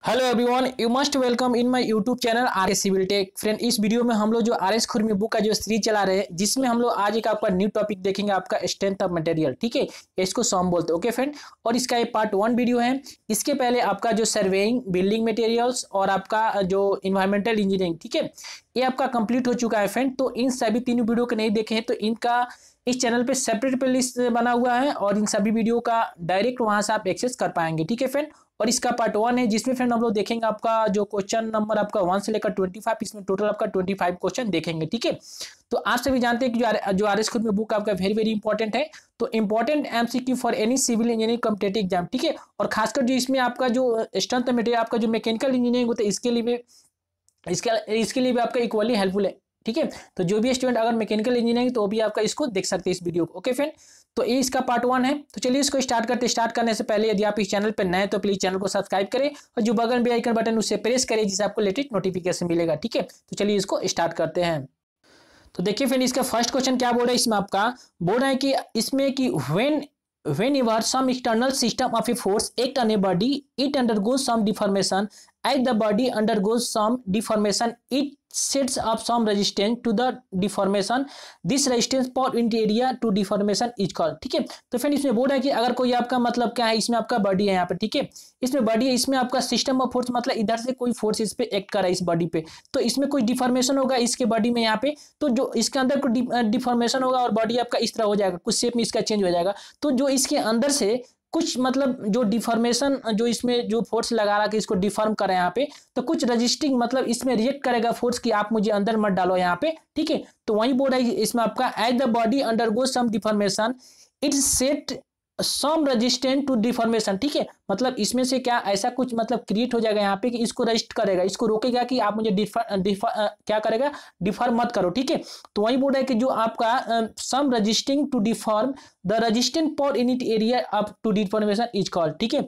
Hello everyone, you must welcome in my YouTube channel R S civil tech. Friend, इस video में हम लोग जो आर एस खुरमी बुक का जो सीरीज चला रहे हैं, जिसमें हम लोग आज एक आपका न्यू टॉपिक देखेंगे, आपका स्ट्रेंथ ऑफ मटेरियल। ठीक है, इसको सॉम बोलते हैं। ओके फ्रेंड, और इसका ये पार्ट 1 वीडियो है। इसके पहले आपका जो सर्वेइंग, बिल्डिंग मटेरियल्स और आपका जो इन्वायरमेंटल इंजीनियरिंग, ठीक है, ये आपका कंप्लीट हो चुका है फ्रेंड। तो इन सभी तीनों वीडियो को नहीं देखे हैं तो इनका इस चैनल पे सेपरेट प्लेलिस्ट बना हुआ है और इन सभी वीडियो का डायरेक्ट वहां से आप एक्सेस कर पाएंगे। ठीक है फ्रेंड, और इसका पार्ट 1 है जिसमें फ्रेंड हम लोग देखेंगे आपका जो क्वेश्चन नंबर आपका 1 से लेकर 25, इसमें टोटल आपका 25 क्वेश्चन देखेंगे। ठीक है, तो आप सभी जानते हैं कि जो आर एस खुरमी बुक आपका वेरी वेरी इंपॉर्टेंट है। तो important MCQ for any civil engineering competitive exam. ठीक है, और खासकर जो इसमें आपका जो स्ट्रेंथ मटेरियल आपका जो मैकेनिकल इंजीनियरिंग होता है, इसके लिए भी आपका इक्वली हेल्पफुल है। ठीक है, तो जो भी स्टूडेंट अगर मैकेनिकल इंजीनियरिंग तो भी आपका इसको देख सकते हैं इस वीडियो को। ओके फ्रेंड, तो ये इसका पार्ट 1 है। तो चलिए इसको स्टार्ट करते हैं। स्टार्ट करने से पहले यदि आप इस चैनल पर नए तो प्लीज चैनल को सब्सक्राइब करें और जो बगल में आइकन बटन उससे प्रेस करें जिससे आपको लेटेस्ट नोटिफिकेशन मिलेगा। ठीक है, तो चलिए इसको स्टार्ट करते हैं। तो देखिए फ्रेंड, इसका फर्स्ट क्वेश्चन क्या बोल रहा है, इसमें आपका बोल रहा है कि इसमें कि whenever some external system of a force act on a body, it undergoes some deformation. As the body undergoes some deformation, it sets up some resistance to the deformation. This resistance per unit area to deformation is called. ठीक है, तो friend इसमें बोल रहा है कि अगर कोई आपका मतलब क्या है, इसमें आपका बॉडी है यहाँ पे। ठीक है, इसमें बॉडी है, इसमें आपका सिस्टम ऑफ फोर्स मतलब इधर से कोई फोर्स इस पे एक्ट कर रहा है इस बॉडी पे, तो इसमें कोई डिफॉर्मेशन होगा इसके बॉडी में यहाँ पे, तो जो इसके अंदर कोई डिफॉर्मेशन होगा और बॉडी आपका इस तरह हो जाएगा, कुछ शेप में इसका चेंज हो जाएगा। तो जो इसके अंदर से कुछ मतलब जो डिफॉर्मेशन जो इसमें जो फोर्स लगा रहा कि इसको डिफॉर्म करे यहाँ पे, तो कुछ रजिस्टिंग मतलब इसमें रिएक्ट करेगा फोर्स कि आप मुझे अंदर मत डालो यहाँ पे। ठीक है, तो वही बोल रहा है इसमें आपका as the body undergo some deformation it set some resistant to deformation. ठीक है, मतलब इसमें से क्या ऐसा कुछ मतलब क्रिएट हो जाएगा यहाँ पे कि इसको रजिस्ट करेगा, इसको रोकेगा कि आप मुझे क्या करेगा, डिफॉर्म मत करो। ठीक है, तो वही बोल रहा है कि जो आपका some resisting to deform the resistant per unit area up to deformation is called. ठीक है,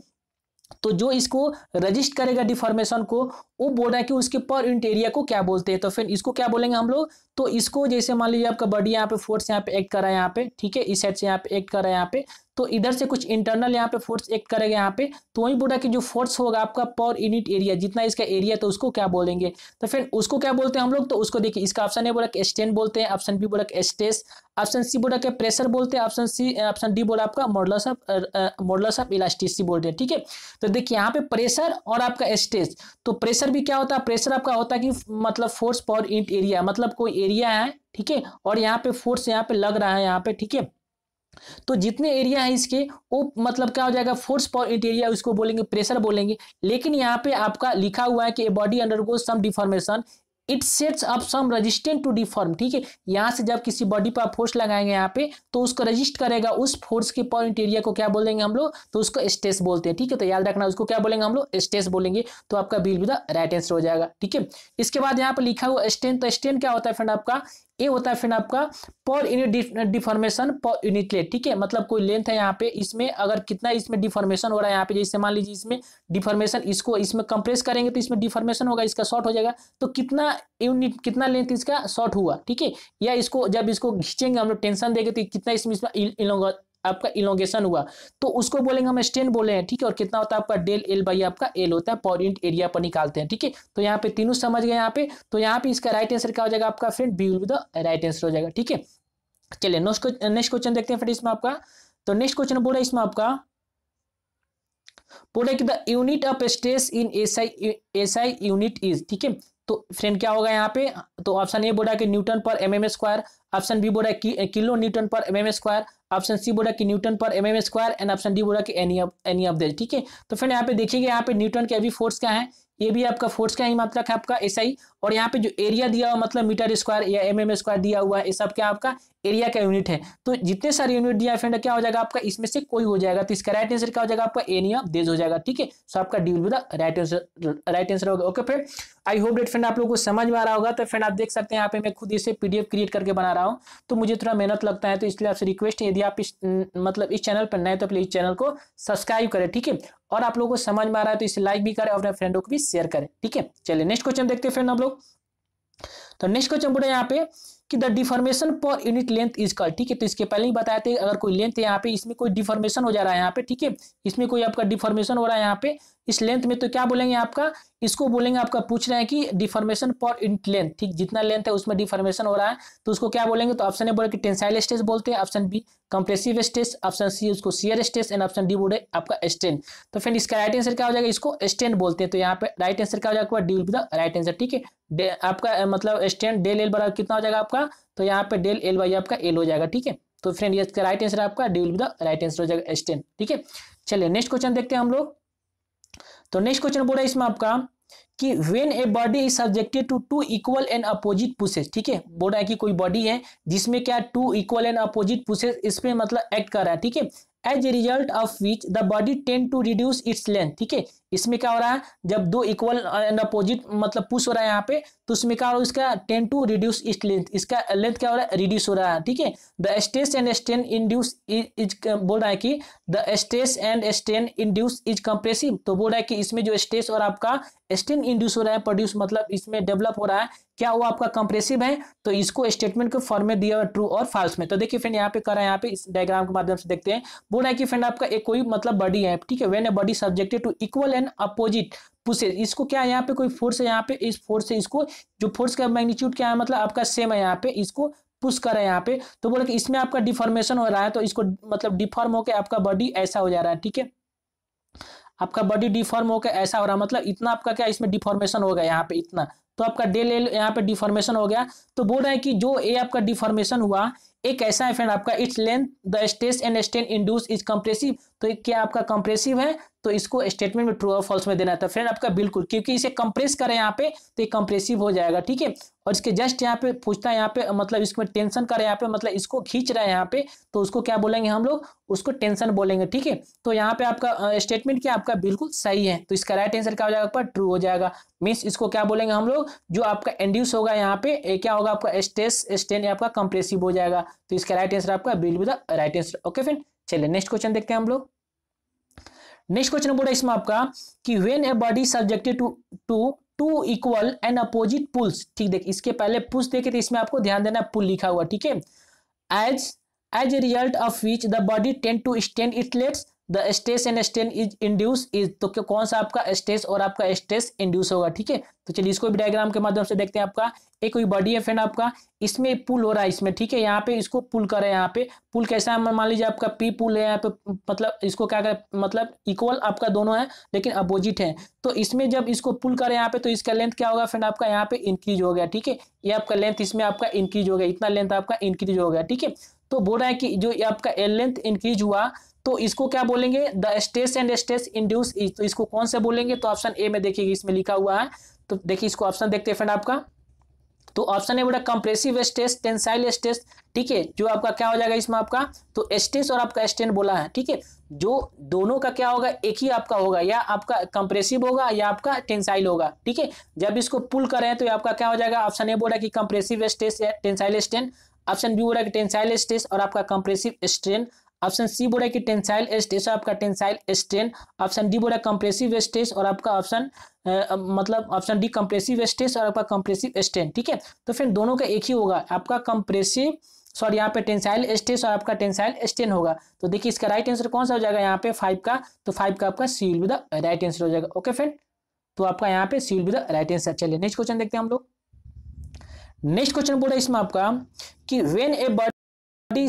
तो जो इसको रजिस्ट करेगा डिफॉर्मेशन को, वो बोल रहा है कि उसके पर यूनिट एरिया को क्या बोलते हैं। तो फिर इसको क्या बोलेंगे हम लोग, तो इसको जैसे मान लीजिए आपका बॉडी यहाँ पे फोर्स यहाँ पे एक्ट कर रहा है यहाँ पे, ठीक है, इस साइड से यहाँ पे एक्ट कर रहा है यहाँ पे, तो इधर से कुछ इंटरनल यहाँ पे फोर्स एक्ट करेगा यहाँ पे, तो वही बोल रहा है कि जो फोर्स होगा आपका पर यूनिट एरिया, जितना इसका एरिया तो उसको क्या बोलेंगे। तो फिर उसको क्या बोलते हैं हम लोग, तो उसको देखिए इसका ऑप्शन ए बोला कि स्ट्रेन बोलते हैं, ऑप्शन बी बोला कि स्ट्रेस, ऑप्शन सी बोला कि प्रेशर बोलते हैं, ऑप्शन डी बोला आपका मॉडुलस ऑफ इलास्टिसिटी बोलते हैं। ठीक है, तो देखिए यहाँ पे प्रेशर और आपका स्ट्रेस, तो प्रेशर भी क्या होता है, प्रेशर आपका होता है कि मतलब फोर्स पर यूनिट एरिया, मतलब कोई एरिया है, ठीक है, और यहाँ पे फोर्स यहाँ पे लग रहा है यहाँ पे। ठीक है, तो जितने एरिया है इसके वो मतलब क्या हो जाएगा, फोर्स पर यूनिट एरिया, उसको बोलेंगे प्रेशर बोलेंगे। लेकिन यहाँ पे आपका लिखा हुआ है कि body undergoes some deformation it sets up some resistant to deform. ठीक है, यहाँ से जब किसी बॉडी पर फोर्स लगाएंगे यहाँ पे, तो उसको रजिस्ट करेगा, उस फोर्स के पर यूनिट एरिया को क्या बोलेंगे हम लोग, तो उसको स्ट्रेस बोलते हैं। ठीक है, तो याद रखना उसको क्या बोलेंगे हम लोग, स्ट्रेस बोलेंगे। तो आपका बिल भी द राइट आंसर हो जाएगा। ठीक है, इसके बाद यहाँ पर लिखा हुआ स्ट्रेन, तो स्ट्रेन क्या होता है फ्रेंड आपका, ये होता है फिर आपका per unit deformation per unit length. ठीक है, मतलब कोई लेंथ है यहाँ पे, इसमें अगर कितना इसमें डिफॉर्मेशन हो रहा है यहाँ पे, जैसे मान लीजिए इसमें डिफॉर्मेशन, इसको इसमें कंप्रेस करेंगे तो इसमें डिफॉर्मेशन होगा, इसका शॉर्ट हो जाएगा, तो कितना यूनिट कितना लेंथ इसका शॉर्ट हुआ। ठीक है, या इसको जब इसको खींचेंगे हम लोग, टेंशन देंगे तो कितना इसमें आपका इलोंगेशन हुआ, तो उसको बोलेंगे हम स्ट्रेन बोले हैं। ठीक है, और कितना होता है आपका डेल एल बाई आपका एल होता है, पर यूनिट एरिया पर निकालते हैं। ठीक है, तो यहाँ पे तीनों समझ गए यहाँ पे, तो यहाँ पे इसका राइट आंसर क्या हो जाएगा आपका friend, B will be the right answer हो जाएगा। ठीक है, चलिए नेक्स्ट क्वेश्चन देखते हैं फ्रेंड इसमें आपका। तो नेक्स्ट क्वेश्चन बोल रहा है इसमें आपका, बोल रहा है कि the unit of stress in SI unit is. ठीक है, तो फ्रेंड क्या होगा यहाँ पे, तो ऑप्शन ए बोला कि न्यूटन पर एमएम स्क्वायर, ऑप्शन बी बोला कि किलो न्यूटन पर एमएम स्क्वायर, ऑप्शन सी बोला कि न्यूटन पर MM square, and option D बोला कि एनी ऑफ दिस। ठीक है, तो फ्रेंड यहाँ पे देखिएगा, यहाँ पे न्यूटन के अभी फोर्स क्या है, ये भी आपका फोर्स का ही मात्रक है आपका एसआई, और यहाँ पे जो एरिया दिया हुआ मतलब मीटर स्क्वायर या एमएम स्क्वायर दिया हुआ है, ये सब क्या आपका एरिया का यूनिट है। तो जितने सारे यूनिट दिया है फ्रेंड, क्या हो जाएगा आपका, इसमें से कोई हो जाएगा, तो इसका राइट आंसर क्या हो जाएगा आपका, एनी ऑफ दिस हो जाएगा। ठीक है, सो आपका D will be the right answer होगा। Okay friend, I hope that friend आप लोगों को समझ में आ रहा होगा। तो फ्रेंड आप देख सकते हैं यहाँ पे मैं खुद इसे पीडीएफ क्रिएट करके बना रहा हूँ, तो मुझे थोड़ा मेहनत लगता है, तो इसलिए आपसे रिक्वेस्ट है यदि आप मतलब इस चैनल पर नए तो प्लीज चैनल को सब्सक्राइब करें। ठीक है, और आप लोगों को समझ में आ रहा है तो इसे लाइक भी करें और अपने फ्रेंडों को भी शेयर करें। ठीक है, चलिए नेक्स्ट क्वेश्चन देखते हैं फ्रेंड आप लोग। तो नेक्स्ट क्वेश्चन बोल रहे हैं यहाँ पे कि the deformation per unit length is called, ठीक है। तो इसके पहले ही बताए थे अगर कोई लेंथ है यहाँ पे, इसमें कोई डिफॉर्मेशन हो जा रहा है यहाँ पे, ठीक है, इसमें कोई आपका डिफॉर्मेशन हो रहा है यहाँ पे इस लेंथ में, तो क्या बोलेंगे आपका, इसको बोलेंगे, आपका पूछ रहे हैं कि डिफॉर्मेशन पर यूनिट लेंथ, ठीक, जितना लेंथ है उसमें डिफॉर्मेशन हो रहा है तो उसको क्या बोलेंगे, तो ऑप्शन ए बोले कि टेंसाइल स्ट्रेस बोलते हैं, option B compressive stress, option C उसको shear stress and option D बोले आपका स्ट्रेन। तो फिर इसका राइट आंसर क्या हो जाएगा, इसको स्ट्रेन बोलते हैं। तो यहाँ पे राइट आंसर क्या हो जाएगा, D will be the right answer, ठीक है। आपका मतलब स्ट्रेन डेल एल बराबर कितना हो जाएगा आपका, तो यहाँ पे डेल एल बाई आपका एल हो जाएगा, ठीक है। तो फ्रेंड ये इसका राइट आंसर आपका D will be the right answer हो जाएगा स्ट्रेन, ठीक है। चलिए नेक्स्ट क्वेश्चन देखते हैं हम लोग। तो नेक्स्ट क्वेश्चन बोल रहा है इसमें आपका कि when a body is subjected to two equal and opposite pushes, ठीक है, बोल रहा है कि कोई बॉडी है जिसमें क्या two equal and opposite pushes इसमें मतलब एक्ट कर रहा है, ठीक है, as a result of which the body tend to reduce its length, ठीक है। इसमें क्या हो रहा है, जब दो इक्वल एंड अपोजिट मतलब पुश हो रहा है यहाँ पे, तो उसमें क्या हो रहा है, इसका tend to reduce its length, इसका लेंथ क्या हो रहा है, रिड्यूस हो रहा है, ठीक है। The stress and strain induce is बोल रहा है कि the stress and strain induce is compressive, तो बोल रहा है कि इसमें जो स्ट्रेस और आपका स्ट्रेन इंड्यूस हो रहा है, प्रोड्यूस मतलब इसमें डेवलप हो रहा है, क्या वो आपका कंप्रेसिव है। तो इसको स्टेटमेंट के फॉर्म में दिया हुआ ट्रू और फाल्स में। तो देखिए फ्रेंड यहाँ पे कर रहा है, यहाँ पे इस डायग्राम के माध्यम से देखते हैं, बोल रहा है कि फ्रेंड आपका एक कोई मतलब बॉडी है, ठीक है, when a body subjected to equal and opposite pushes, इसको क्या है यहाँ पे कोई फोर्स है, यहाँ पे इस फोर्स से इसको जो फोर्स का मैग्नीट्यूड क्या है मतलब आपका सेम है, यहाँ पे इसको पुश कर रहा है यहाँ पे, तो बोले कि इसमें आपका डिफॉर्मेशन हो रहा है, तो इसको मतलब डिफॉर्म होकर आपका बॉडी ऐसा हो जा रहा है, ठीक है, आपका बॉडी डिफॉर्म होकर ऐसा हो रहा है, मतलब इतना आपका क्या इसमें डिफॉर्मेशन हो गया यहाँ पे इतना, तो आपका डेल एल यहाँ पे डिफॉर्मेशन हो गया। तो बोल रहा है कि जो ए आपका डिफॉर्मेशन हुआ एक ऐसा है फ्रेंड आपका its length the stress and strain induce is compressive, तो क्या आपका कंप्रेसिव है, तो इसको स्टेटमेंट में ट्रू और फॉल्स में देना था फ्रेंड आपका बिल्कुल, क्योंकि इसे कंप्रेस करें यहाँ पे तो ये कंप्रेसिव हो जाएगा, ठीक है। और इसके जस्ट यहाँ पे पूछता है यहाँ पे मतलब इसमें टेंशन करें यहाँ पे मतलब इसको खींच रहा है यहाँ पे, तो उसको क्या बोलेंगे हम लोग, उसको टेंशन बोलेंगे, ठीक है। तो यहाँ पे आपका स्टेटमेंट क्या आपका बिल्कुल सही है, तो इसका राइट आंसर क्या हो जाएगा, ट्रू हो जाएगा। मीन्स इसको क्या बोलेंगे हम लोग, जो आपका इंड्यूस होगा यहाँ पे क्या होगा आपका स्ट्रेस स्ट्रेन आपका कंप्रेसिव हो जाएगा, तो इसका राइट आंसर आपका will be the right answer. Okay friend, चलिए नेक्स्ट क्वेश्चन देखते हैं हम लोग। नेक्स्ट क्वेश्चन बोला इसमें आपका कि when a body subjected to two equal and opposite pulls, ठीक, देख इसके पहले पुश देखे थे, इसमें आपको ध्यान देना पुल लिखा हुआ, ठीक है, as a result of which the body tend to strain its legs the stress and strain is induce is, तो कौन सा आपका स्ट्रेस और आपका स्ट्रेस इंड्यूस होगा, ठीक है। तो चलिए इसको भी डायग्राम के माध्यम से देखते हैं। आपका एक कोई बॉडी है फ्रेंड आपका, इसमें पुल हो रहा है इसमें, ठीक है, यहाँ पे इसको पुल कर रहे हैं, यहाँ पे पुल कैसा है मान लीजिए आपका पी पुल है यहाँ पे, मतलब इसको क्या कर मतलब इक्वल आपका दोनों है लेकिन अपोजिट है, तो इसमें जब इसको पुल करें यहाँ पे तो इसका लेंथ क्या होगा फ्रेंड आपका यहाँ पे इंक्रीज हो गया, ठीक है, ये आपका लेंथ इसमें आपका इंक्रीज हो गया, इतना लेंथ आपका इंक्रीज हो गया, ठीक है। तो बोल रहा है कि जो आपका लेंथ इंक्रीज हुआ तो इसको क्या बोलेंगे, the stress and stress induce, तो इसको कौन से बोलेंगे, तो ऑप्शन ए में देखिए इसमें लिखा हुआ है, तो देखिए इसको ऑप्शन देखते हैं फ्रेंड आपका, तो ऑप्शन ए बोला कंप्रेसिव स्ट्रेस टेंसाइल स्ट्रेस, ठीक है, जो आपका क्या हो जाएगा इसमें आपका, तो स्ट्रेस और आपका स्ट्रेन बोला है, ठीक है, जो दोनों का क्या होगा एक ही आपका होगा, या आपका कंप्रेसिव होगा या आपका टेंसाइल होगा, ठीक है। जब इसको पुल करें तो आपका क्या हो जाएगा, ऑप्शन ए बोला कि कंप्रेसिव स्ट्रेस या टेंसाइल स्ट्रेन, ऑप्शन बी बोला कि टेंसाइल स्ट्रेस और आपका कंप्रेसिव स्ट्रेन, ऑप्शन सी बोला कि टेंसाइल स्ट्रेस और आपका टेंसाइल स्ट्रेन, ऑप्शन डी बोला कंप्रेसिव स्ट्रेस और आपका ऑप्शन मतलब ऑप्शन डी कंप्रेसिव स्ट्रेस और आपका कंप्रेसिव स्ट्रेन, ठीक है। तो फिर दोनों का एक ही होगा, आपका कंप्रेसिव सॉरी यहाँ पे टेंसाइल स्ट्रेस और आपका टेंसाइल स्ट्रेन होगा। तो देखिए इसका राइट आंसर कौन सा हो जाएगा यहाँ पे 5 का, तो 5 का आपका C will be the right answer हो जाएगा। ओके फ्रेंड, तो आपका यहाँ पे C will be the right answer. चलिए नेक्स्ट क्वेश्चन देखते हैं हम लोग। नेक्स्ट क्वेश्चन बोल रहा है इसमें आपका कि when a body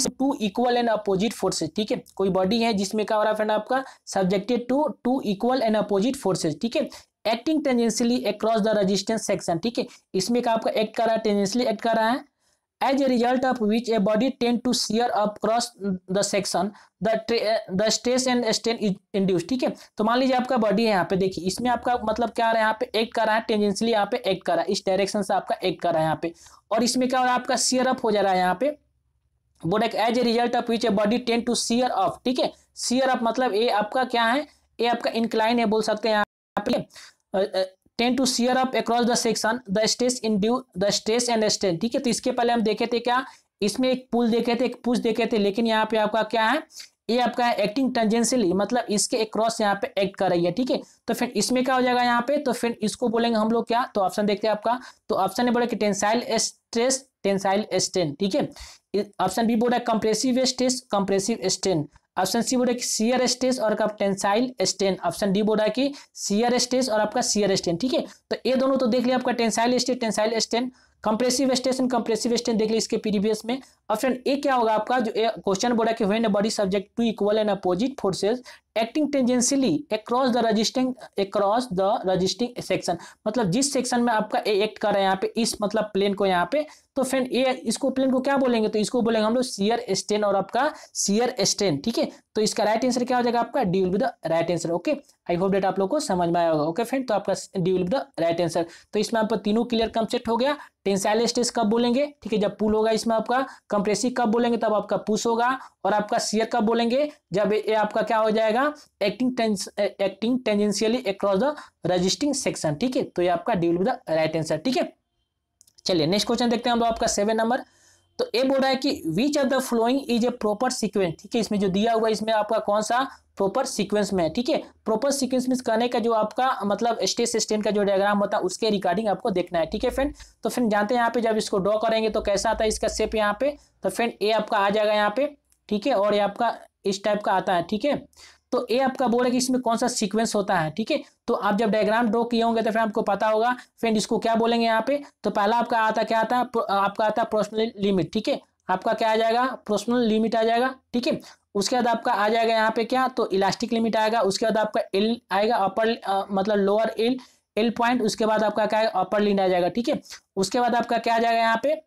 two equal and opposite forces, ठीक है, कोई बॉडी है जिसमें क्या हो रहा है फ्रेंड आपका subjected to two equal and opposite forces, ठीक है, acting tangentially across the resistance section, ठीक है, इसमें क्या आपका एक्ट कर रहा है, टेंजेंशियली एक्ट कर रहा है, as a result of which a body tend to shear up cross the section the stress and strain is induce, ठीक है। तो मान लीजिए आपका बॉडी है यहाँ पे, देखिए इसमें आपका मतलब क्या हो रहा है, यहाँ पे एक्ट कर रहा है टेंजेंशियली, यहाँ पे एक्ट कर रहा है, इस डायरेक्शन से आपका एक्ट कर रहा है यहाँ पे, और इसमें क्या हो रहा है आपका शियर अप हो जा रहा है यहाँ पे, बोला as a result of which a body tend to shear off, ठीक है, शियर अप मतलब ए आपका क्या है, ए आपका इंक्लाइन है बोल सकते हैं यहाँ पे, tend to shear up across the section the stress induce the stress and strain, ठीक है। तो इसके पहले हम देखे थे क्या, इसमें एक पुल देखे थे, एक पुश देखे थे, लेकिन यहाँ पे आपका क्या है ये आपका है एक्टिंग टेंजेंशियली, मतलब इसके एक क्रॉस यहाँ पे एक्ट कर रही है, ठीक है। तो फिर इसमें क्या हो जाएगा यहाँ पे, तो फिर इसको बोलेंगे हम लोग क्या, तो ऑप्शन देखते हैं आपका, तो ऑप्शन ए बोला कि टेंसाइल स्ट्रेस, टेंसाइल स्ट्रेन, ठीक है। ऑप्शन बी बोला compressive stress, compressive strain. Option C बोला कि शियर स्ट्रेस और आपका टेंसाइल स्ट्रेन। ऑप्शन डी बोला कि शियर स्ट्रेस और आपका शियर स्ट्रेन, ठीक है। तो ये दोनों तो देख लिया आपका tensile stress, tensile strain, compressive stress and compressive strain देख लिया इसके प्रीवियस में। ऑप्शन ए क्या होगा आपका, जो क्वेश्चन बोला कि when a body subject to equal and opposite forces acting tangentially across the resisting section, मतलब जिस सेक्शन में आपका ए एक्ट कर रहा है यहाँ पे, इस मतलब प्लेन को यहाँ पे, तो फिर ए इसको प्लेन को क्या बोलेंगे, तो इसको बोलेंगे हम लोग शियर स्ट्रेन और आपका शियर स्ट्रेन, ठीक है। तो इसका राइट आंसर क्या हो जाएगा आपका, D will be the right answer. Okay, I hope that आप लोग को समझ में आया होगा। ओके फ्रेंड, तो आपका D will be the right answer. तो इसमें आपका तीनों क्लियर कंसेप्ट हो गया। टेंसाइल स्ट्रेस कब बोलेंगे, ठीक है, जब पुल होगा इसमें आपका। कंप्रेसिव कब बोलेंगे, तब आपका पुश होगा। और आपका शियर कब बोलेंगे, जब ये आपका क्या हो जाएगा, acting tangentially across the resisting section, ठीक है। तो ये आपका D will be the right answer, ठीक है। चलिए नेक्स्ट क्वेश्चन देखते हैं हम लोग आपका 7 नंबर। तो ये बोल रहा है कि which of the following is a proper sequence, ठीक है। इसमें जो दिया हुआ है इसमें आपका कौन सा प्रॉपर सीक्वेंस में है, ठीक है। प्रॉपर सीक्वेंस में कहने का जो आपका मतलब स्ट्रेस स्ट्रेन का जो डायग्राम होता है उसके रिगार्डिंग आपको देखना है, ठीक है फ्रेंड। तो फिर जानते हैं यहाँ पे जब इसको ड्रॉ करेंगे तो कैसा आता है इसका शेप यहाँ पे, तो फ्रेंड ए आपका आ जाएगा यहाँ पे, ठीक है, और ये आपका इस टाइप का आता है, ठीक है। तो ये आपका बोल है कि इसमें कौन सा सीक्वेंस होता है, ठीक है। तो आप जब डायग्राम ड्रॉ किए होंगे तो फिर आपको पता होगा फ्रेंड इसको क्या बोलेंगे यहाँ पे। तो पहला आपका आता क्या आता है, आपका आता है प्रोपोर्शनल लिमिट, ठीक है। आपका क्या आ जाएगा, प्रोपोर्शनल लिमिट आ जाएगा, ठीक है। उसके बाद आपका आ जाएगा यहाँ पे क्या, तो इलास्टिक लिमिट आएगा। उसके बाद आपका एल आएगा, अपर मतलब लोअर एल पॉइंट। उसके बाद आपका क्या है, अपर लिमिट आ जाएगा, ठीक है। उसके बाद आपका क्या आ जाएगा यहाँ पे,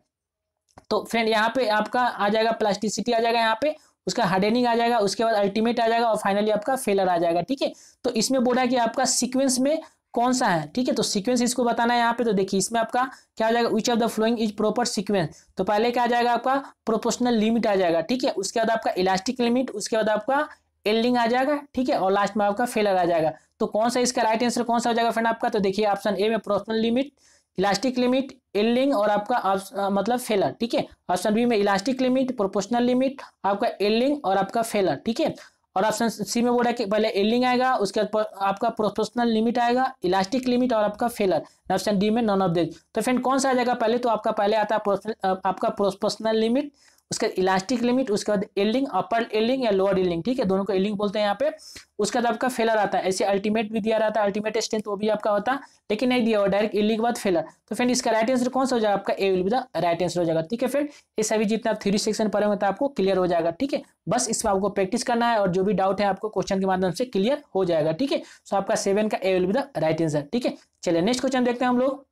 तो फ्रेंड यहाँ पे आपका आ जाएगा प्लास्टिसिटी आ जाएगा यहाँ पे, उसका हार्डनिंग आ जाएगा, उसके बाद अल्टीमेट आ जाएगा और फाइनली आपका फेलर आ जाएगा, ठीक है। तो इसमें बोला है कि आपका सीक्वेंस में कौन सा है, ठीक है। तो सीक्वेंस इसको बताना है यहाँ पे। तो देखिए इसमें आपका क्या आ जाएगा, which of the following is proper sequence. तो पहले क्या आ जाएगा आपका प्रोपोर्शनल लिमिट आ जाएगा, ठीक है। उसके बाद आपका इलास्टिक लिमिट, उसके बाद आपका एल्डिंग आ जाएगा, ठीक है, और लास्ट में आपका फेलर आ जाएगा। तो कौन सा इसका राइट आंसर कौन सा हो जाएगा फ्रेंड आपका, तो देखिए ऑप्शन ए में प्रोपोर्शनल लिमिट, इलास्टिक लिमिट, एल्डिंग और आपका मतलब फेलर, ठीक है। ऑप्शन बी में इलास्टिक लिमिट, प्रोपोर्शनल लिमिट, आपका एल्डिंग और आपका फेलर, ठीक है। और ऑप्शन सी में बोला कि पहले एल्डिंग आएगा, उसके बाद आपका प्रोपोर्शनल लिमिट आएगा, इलास्टिक लिमिट और आपका फेलर। ऑप्शन डी में नॉन ऑफ दिस। तो फ्रेंड कौन सा आ जाएगा पहले, तो आपका पहले आता है आपका प्रोपोर्शनल लिमिट, उसके बाद इलास्टिक लिमिट, उसके बाद एल्डिंग, अपर एल्डिंग या लोअर एल्डिंग, ठीक है, दोनों को एल्डिंग बोलते हैं यहाँ पे। उसके बाद आपका फेलर आता है। ऐसे अल्टीमेट भी दिया रहता है, अल्टीमेट स्ट्रेंथ वो भी आपका होता है, लेकिन नहीं दिया हुआ डायरेक्ट एल्डिंग के बाद फेलर। तो फ्रेंड इसका राइट आंसर कौन सा हो जाएगा आपका, A will be the right answer हो जाएगा, ठीक है फ्रेंड। ये सभी जितना आप थ्योरी सेक्शन पढ़े होंगे तो आपको क्लियर हो जाएगा, ठीक है। बस इसमें आपको प्रैक्टिस करना है और जो भी डाउट है आपको क्वेश्चन के माध्यम से क्लियर हो जाएगा, ठीक है। सो आपका 7 का A will be the right answer, ठीक है। चलिए नेक्स्ट क्वेश्चन देखते हैं हम लोग।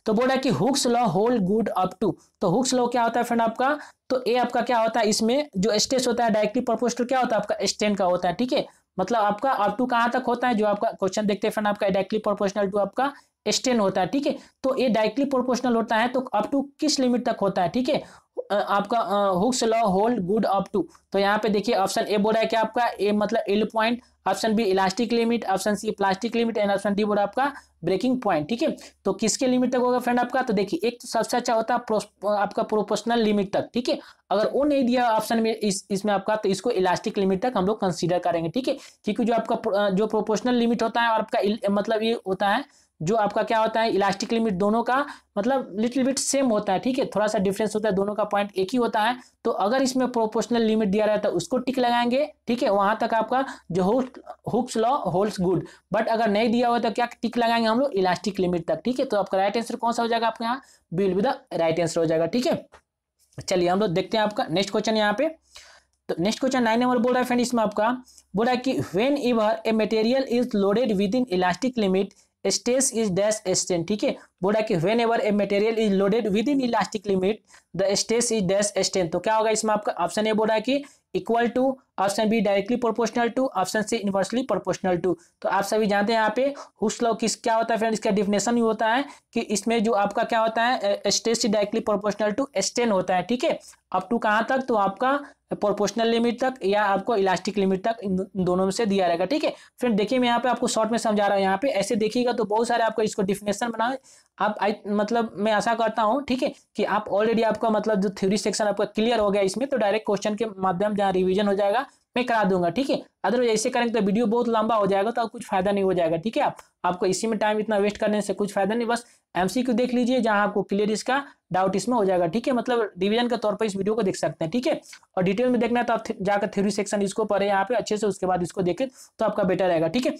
तो बोला कि Hooke's law hold good up to. तो हुक्स लॉ क्या होता है फ्रेंड आपका, तो ए आपका क्या होता है, इसमें जो स्ट्रेस होता है डायरेक्टली प्रोपोर्शनल क्या होता है आपका स्ट्रेन का होता है, ठीक है। मतलब आपका अप टू कहाँ तक होता है, जो आपका क्वेश्चन देखते हैं फ्रेंड आपका डायरेक्टली प्रोपोर्शनल टू आपका स्ट्रेन होता है, ठीक है। तो ये डायरेक्टली प्रोपोर्शनल होता है, तो अप टू किस लिमिट तक होता है, ठीक है। आपका Hooke's law hold good up to. तो यहाँ पे देखिए ऑप्शन ए बोल रहा है कि आपका ए मतलब L point, option B elastic limit, option C plastic limit and option D बोल रहा है आपका ब्रेकिंग पॉइंट, ठीक है। तो किसके लिमिट तक होगा फ्रेंड आपका, तो देखिए एक तो सबसे अच्छा होता है आपका प्रोपोर्शनल लिमिट तक, ठीक है। अगर वो नहीं दिया ऑप्शन में इसमें आपका, तो इसको इलास्टिक लिमिट तक हम लोग कंसीडर करेंगे, ठीक है। क्योंकि जो आपका जो प्रोपोर्शनल लिमिट होता है और आपका मतलब ये होता है जो आपका क्या होता है इलास्टिक लिमिट, दोनों का मतलब लिटिल बिट सेम होता है, ठीक है। थोड़ा सा डिफरेंस होता है, दोनों का पॉइंट एक ही होता है। तो अगर इसमें प्रोपोर्शनल लिमिट दिया रहता है उसको टिक लगाएंगे, ठीक है, वहां तक आपका जो Hooke's law holds good. But अगर नहीं दिया हुआ तो क्या टिक लगाएंगे हम लोग, इलास्टिक लिमिट तक, ठीक है। तो आपका राइट आंसर कौन सा हो जाएगा आपके यहाँ, B will be the right answer हो जाएगा, ठीक है। चलिए हम लोग देखते हैं आपका नेक्स्ट क्वेश्चन यहाँ पे। तो नेक्स्ट क्वेश्चन 9 नंबर बोल रहा है फ्रेंड, इसमें आपका बोल रहा है कि when ever a material is loaded with in elastic limit stress is dash strain, ठीक है। बोल रहा है कि when ever a material is loaded with in elastic limit the stress is dash strain. तो क्या होगा इसमें आपका, ऑप्शन ए बोल रहा है कि equal to, option B directly proportional to, option C inversely proportional to. तो आप सभी जानते हैं यहाँ पे हुक्स लॉ किस क्या होता है फ्रेंड, इसका डिफिनेशन भी होता है कि इसमें जो आपका क्या होता है stress is directly proportional to strain होता है, ठीक है। अप टू कहाँ तक, तो आपका प्रोपोर्शनल लिमिट तक या आपको इलास्टिक लिमिट तक, इन दोनों में से दिया रहेगा, ठीक है। फ्रेंड देखिए मैं यहाँ पे आपको शॉर्ट में समझा रहा हूँ, यहाँ पे ऐसे देखिएगा तो बहुत सारे आपको इसको डिफिनेशन बना आप मतलब मैं आशा करता हूँ, ठीक है, कि आप ऑलरेडी आपका मतलब जो थ्योरी सेक्शन आपका क्लियर हो गया इसमें, तो डायरेक्ट क्वेश्चन के माध्यम जहाँ रिवीजन हो जाएगा मैं करा दूंगा, ठीक है। अदरवाइज ऐसे करेंगे तो वीडियो बहुत लंबा हो जाएगा, तो कुछ फायदा नहीं हो जाएगा, ठीक है। आपको इसी में टाइम इतना वेस्ट करने से कुछ फायदा नहीं, बस एमसीक्यू देख लीजिए जहां आपको क्लियर इसका डाउट इसमें हो जाएगा, ठीक है। मतलब डिवीजन के तौर पर इस वीडियो को देख सकते हैं, ठीक है। और डिटेल में देखना है तो आप जाकर थ्योरी सेक्शन इसको पढ़े यहाँ पे अच्छे से, उसके बाद इसको देखें तो आपका बेटर रहेगा, ठीक है।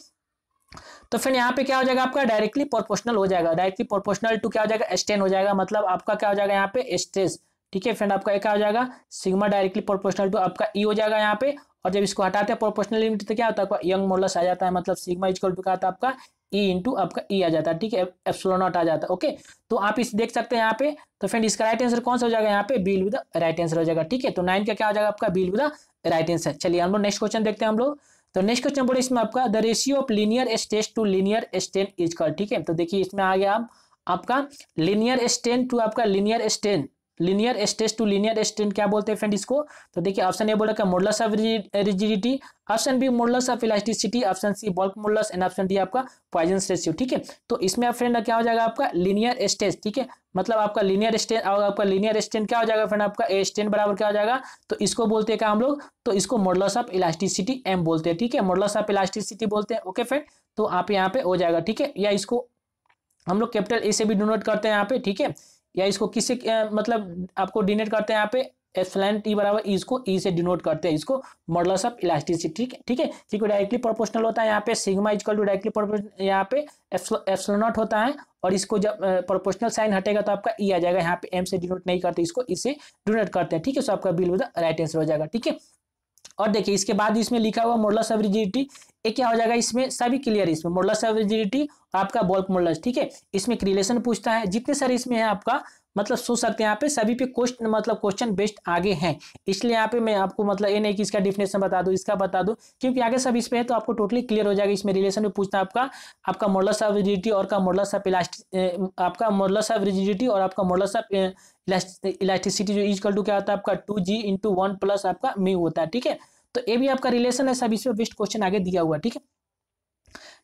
तो फिर यहाँ पे क्या हो जाएगा आपका डायरेक्टली प्रोपोर्शनल हो जाएगा, डायरेक्टली प्रोपोर्शनल टू क्या हो जाएगा स्टेन हो जाएगा, मतलब आपका क्या हो जाएगा यहाँ पे स्ट्रेस, ठीक है फ्रेंड। आपका क्या हो जाएगा सिग्मा डायरेक्टली प्रोपोर्शनल टू आपका ई हो जाएगा यहाँ पे। और जब इसको हटाते हैं प्रोपोर्शनल लिमिट तो क्या होता है आपका यंग मॉडुलस आ जाता है, मतलब सिग्मा इक्वल टू क्या आता है आपका ई इंटू आपका ई आ जाता है, ठीक है, एप्सिलॉन नॉट आ जाता है, ओके। तो आप इस देख सकते हैं यहाँ पे। तो फ्रेंड इसका राइट आंसर कौन सा हो जाएगा यहाँ पे, B will be the right answer हो जाएगा, ठीक है। तो 9 का क्या हो जाएगा आपका B will be the right answer. चलिए हम लोग नेक्स्ट क्वेश्चन देखते हैं हम लोग। तो नेक्स्ट क्वेश्चन बोले इसमें आपका the ratio of linear stress to linear strain is called, ठीक है। तो देखिए इसमें आ गया आपका लीनियर स्ट्रेन टू आपका linear strain, linear stress to linear strain क्या बोलते हैं फ्रेंड इसको। तो देखिए ऑप्शन ए बोला का modulus of rigidity, option B modulus of elasticity, option C bulk modulus and option D आपका पॉइजन रेशियो, ठीक है। तो इसमें आप फ्रेंड क्या हो जाएगा आपका लीनियर स्ट्रेस, ठीक है, मतलब आपका लीनियर स्ट्रेन और आपका लीनियर स्ट्रेन क्या हो जाएगा फ्रेंड आपका ए स्ट्रेन बराबर क्या हो जाएगा, तो इसको बोलते हैं क्या हम लोग, तो इसको मॉडुलस ऑफ इलास्टिसिटी एम बोलते हैं, ठीक है, मॉडुलस ऑफ इलास्टिसिटी बोलते हैं, ओके फ्रेंड। तो आप यहाँ पे हो जाएगा, ठीक है, या इसको हम लोग कैपिटल ए से भी डिनोट करते हैं यहाँ पे, ठीक है, या इसको किससे मतलब आपको डिनोट करते हैं यहाँ पे एप्सिलॉन टी बराबर ई, इसको ई से डिनोट करते हैं, इसको मॉडुलस ऑफ इलास्टिसिटी, ठीक है, ठीक है, क्योंकि डायरेक्टली प्रोपोर्शनल होता है यहाँ पे sigma equal to directly proportional यहाँ पे एप्सिलॉन नॉट होता है, और इसको जब प्रोपोर्शनल साइन हटेगा तो आपका ई आ जाएगा, यहाँ पे एम से डिनोट नहीं करते, इसको ई से डिनोट करते हैं, ठीक है। सो आपका बिल विद राइट आंसर हो जाएगा, ठीक है। और देखिए इसके बाद इसमें लिखा हुआ मॉडुलस ऑफ रिजिडिटी, ये क्या हो जाएगा इसमें सभी क्लियर, इसमें मॉडुलस ऑफ रिजिडिटी आपका बल्क मॉडुलस, ठीक है। इसमें रिलेशन पूछता है, जितने सारे इसमें है आपका मतलब सोच सकते हैं यहाँ पे सभी पे क्वेश्चन मतलब क्वेश्चन बेस्ड आगे हैं, इसलिए यहाँ पे मैं आपको मतलब ये नहीं कि इसका डिफिनेशन बता दूं इसका बता दूं, क्योंकि आगे सब इस पे है तो आपको टोटली क्लियर हो जाएगा। इसमें रिलेशन में पूछता है आपका मॉडुलस ऑफ रिजिडिटी और का मॉडुलस ऑफ आपका मॉडुलस ऑफ रिजिडिटी और आपका मॉडुलस ऑफ इलास्टिसिटी जो इक्वल टू क्या होता है आपका 2g × 1 प्लस आपका म्यू होता है, ठीक है। तो ये भी आपका रिलेशन है, सब इसमें बेस्ट क्वेश्चन आगे दिया हुआ, ठीक है।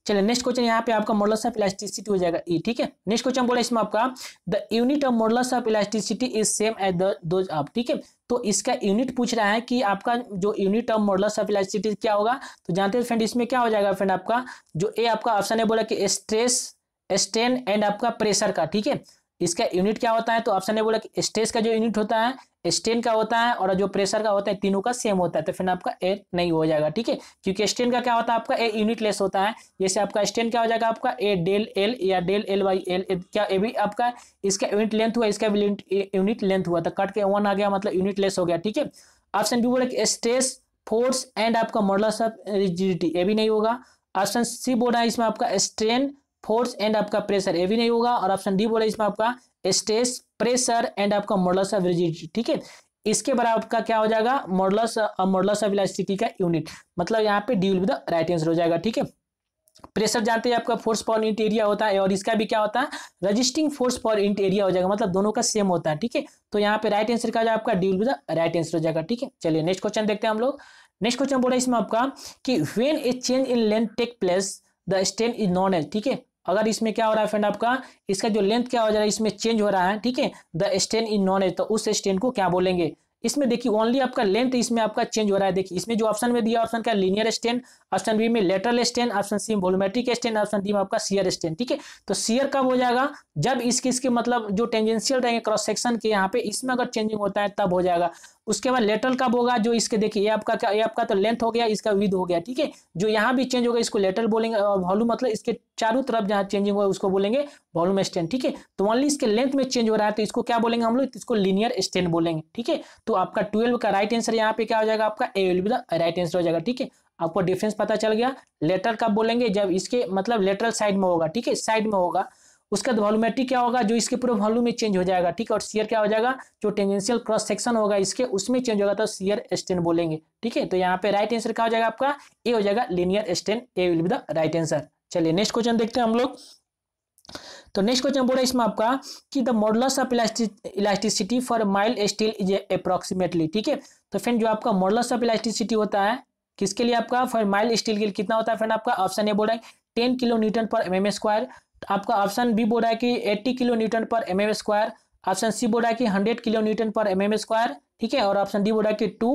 चलिए नेक्स्ट क्वेश्चन यहाँ पे आपका मॉडुलस ऑफ इलास्टिसिटी हो जाएगा ई, ठीक है। नेक्स्ट क्वेश्चन बोला इसमें आपका the unit of modulus of elasticity is same as those of, ठीक है। तो इसका यूनिट पूछ रहा है कि आपका जो unit of modulus of elasticity क्या होगा। तो जानते हैं फ्रेंड इसमें क्या हो जाएगा फ्रेंड आपका जो ए आपका ऑप्शन है बोला कि स्ट्रेस स्ट्रेन एंड आपका प्रेशर का, ठीक है, इसका यूनिट क्या होता है। तो ऑप्शन ने बोला कि स्ट्रेस का जो यूनिट होता है स्ट्रेन का होता है और जो प्रेशर का होता है तीनों का सेम होता है, तो फिर आपका ए नहीं हो जाएगा, ठीक है, क्योंकि स्ट्रेन का क्या होता है आपका ए यूनिट लेस होता है। जैसे आपका स्ट्रेन क्या हो जाएगा आपका ए डेल एल या डेल एल बाई एल, क्या ए भी आपका इसका यूनिट लेंथ हुआ, इसका भी यूनिट लेंथ हुआ, तो कट के 1 आ गया मतलब यूनिट लेस हो गया, ठीक है। ऑप्शन बी बोला कि स्ट्रेस फोर्स एंड आपका मॉडुलस ऑफ रिजिडिटी, ये भी नहीं होगा। ऑप्शन सी बोला है इसमें आपका स्ट्रेन फोर्स एंड आपका प्रेशर, ये भी नहीं होगा। और ऑप्शन डी बोला इसमें आपका स्ट्रेस प्रेशर एंड आपका मॉडुलस ऑफ रिजिडिटी, ठीक है। इसके बराबर आपका क्या हो जाएगा मॉडुलस ऑफ इलास्टिसिटी का यूनिट, मतलब यहाँ पे D will be the right answer हो जाएगा, ठीक है। प्रेशर जानते हैं आपका फोर्स पर यूनिट एरिया होता है और इसका भी क्या होता है रजिस्टिंग फोर्स पर यूनिट एरिया हो जाएगा, मतलब दोनों का सेम होता है, ठीक है। तो यहाँ पे राइट आंसर का आपका D will be the right answer हो जाएगा, ठीक है। चलिए नेक्स्ट क्वेश्चन देखते हैं हम लोग। नेक्स्ट क्वेश्चन बोला इसमें आपका कि when a change in length take place the strain is known as, ठीक है। अगर इसमें क्या हो रहा है फ्रेंड आपका इसका जो लेंथ क्या हो जा रहा है इसमें चेंज हो रहा है, ठीक है, the strain in known as, तो उस स्ट्रेन को क्या बोलेंगे। इसमें देखिए ओनली आपका लेंथ इसमें आपका चेंज हो रहा है। देखिए इसमें जो ऑप्शन में दिया ऑप्शन क्या लीनियर स्ट्रेन, ऑप्शन बी में lateral strain, option C volumetric strain, option D में आपका शियर स्ट्रेन, ठीक है। तो शियर कब हो जाएगा जब इसके मतलब जो टेंजेंशियल रहेंगे क्रॉस सेक्शन के यहाँ पे इसमें अगर चेंजिंग होता है तब हो जाएगा। उसके बाद लेटरल कब होगा जो इसके देखिए ये आपका क्या, ये आपका तो लेंथ हो गया, इसका विड्थ हो गया, ठीक है। जो यहाँ भी चेंज होगा इसको लेटरल बोलेंगे और वॉल्यूम मतलब इसके चारों तरफ जहाँ चेंजिंग होगा उसको बोलेंगे वॉल्यूम स्ट्रेन, ठीक है। तो ओनली इसके लेंथ में चेंज हो रहा है तो इसको क्या बोलेंगे हम लोग, इसको लीनियर स्ट्रेन बोलेंगे, ठीक है। तो आपका 12 का राइट आंसर यहाँ पे क्या हो जाएगा आपका A will be the right answer हो जाएगा, ठीक है। आपको डिफरेंस पता चल गया। लेटरल कब बोलेंगे जब इसके मतलब लेटरल साइड में होगा, ठीक है, साइड में होगा। उसका वॉल्यूमेट्रिक क्या होगा जो इसके पूरे वॉल्यूम में चेंज हो जाएगा, ठीक है। और शियर क्या हो जाएगा जो टेंजेंशियल क्रॉस सेक्शन होगा इसके उसमें चेंज होगा तो शियर स्ट्रेन बोलेंगे, ठीक है। तो यहाँ पे राइट आंसर क्या हो जाएगा आपका ए हो जाएगा linear strain, A will be the right answer. चलिए नेक्स्ट क्वेश्चन देखते हैं हम लोग। तो नेक्स्ट क्वेश्चन बोला इसमें आपका कि the modulus of elasticity for mild steel is approximately, ठीक है। तो फ्रेंड जो आपका मॉडुलस ऑफ इलास्टिसिटी होता है किसके लिए आपका फॉर माइल्ड स्टील के लिए कितना होता है फ्रेंड आपका ऑप्शन ए बोला है 10 किलो न्यूटन पर mm स्क्वायर, आपका ऑप्शन बी बोल रहा है कि 80 किलो न्यूटन पर mm स्क्वायर, ऑप्शन सी बोल रहा है कि 100 किलो न्यूटन पर mm स्क्वायर, ठीक है। और ऑप्शन डी बोल रहा है कि 2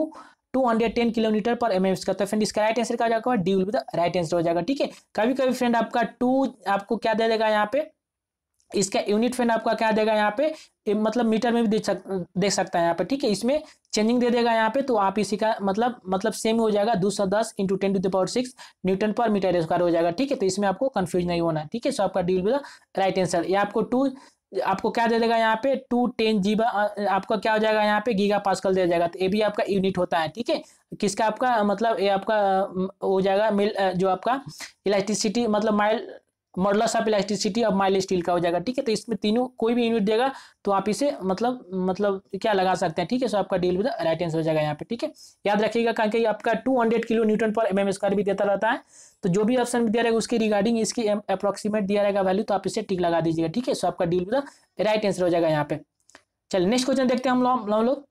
210 किलोमीटर पर एमएम का। तो फ्रेंड इसका राइट आंसर क्या हो जाएगा, D will be the right answer हो जाएगा। ठीक है, कभी कभी फ्रेंड आपका 2 आपको क्या दे देगा यहाँ पे, इसका यूनिट फ्रेंड आपका क्या देगा यहाँ पे, मतलब मीटर में भी देख सकता है यहाँ पे। ठीक है, इसमें चेंजिंग दे देगा यहाँ पे, तो आप इसी का मतलब सेम हो जाएगा 210 इंटू 10⁶ न्यूटन पर मीटर स्क्वायर हो जाएगा। ठीक है, तो इसमें आपको कंफ्यूज नहीं होना है। ठीक है, सो आपका D will be the right answer. ये आपको क्या दे देगा यहाँ पे 210 जी आपका क्या हो जाएगा यहाँ पे गीगा पास्कल दे जाएगा। तो ये भी आपका यूनिट होता है। ठीक है, किसका आपका मतलब ये आपका हो जाएगा जो आपका इलेक्ट्रिसिटी मतलब mile modulus of elasticity of mile steel का हो जाएगा। ठीक है, तो इसमें तीनों कोई भी यूनिट देगा तो आप इसे मतलब क्या लगा सकते हैं। ठीक है, सो आपका डील विद राइट आंसर हो जाएगा यहाँ पे। ठीक है, याद रखिएगा क्योंकि आपका 200 किलो न्यूटन पर एमएम स्क्वायर भी देता रहता है, तो जो भी ऑप्शन दिया रहेगा उसके रिगार्डिंग इसकी अप्रोक्सीमेट दिया रहेगा वैल्यू, तो आप इसे टिक लगा दीजिएगा। ठीक है, सो आपका डील विद राइट आंसर हो जाएगा यहाँ पे। चलिए नेक्स्ट क्वेश्चन देखते हैं हम लोग।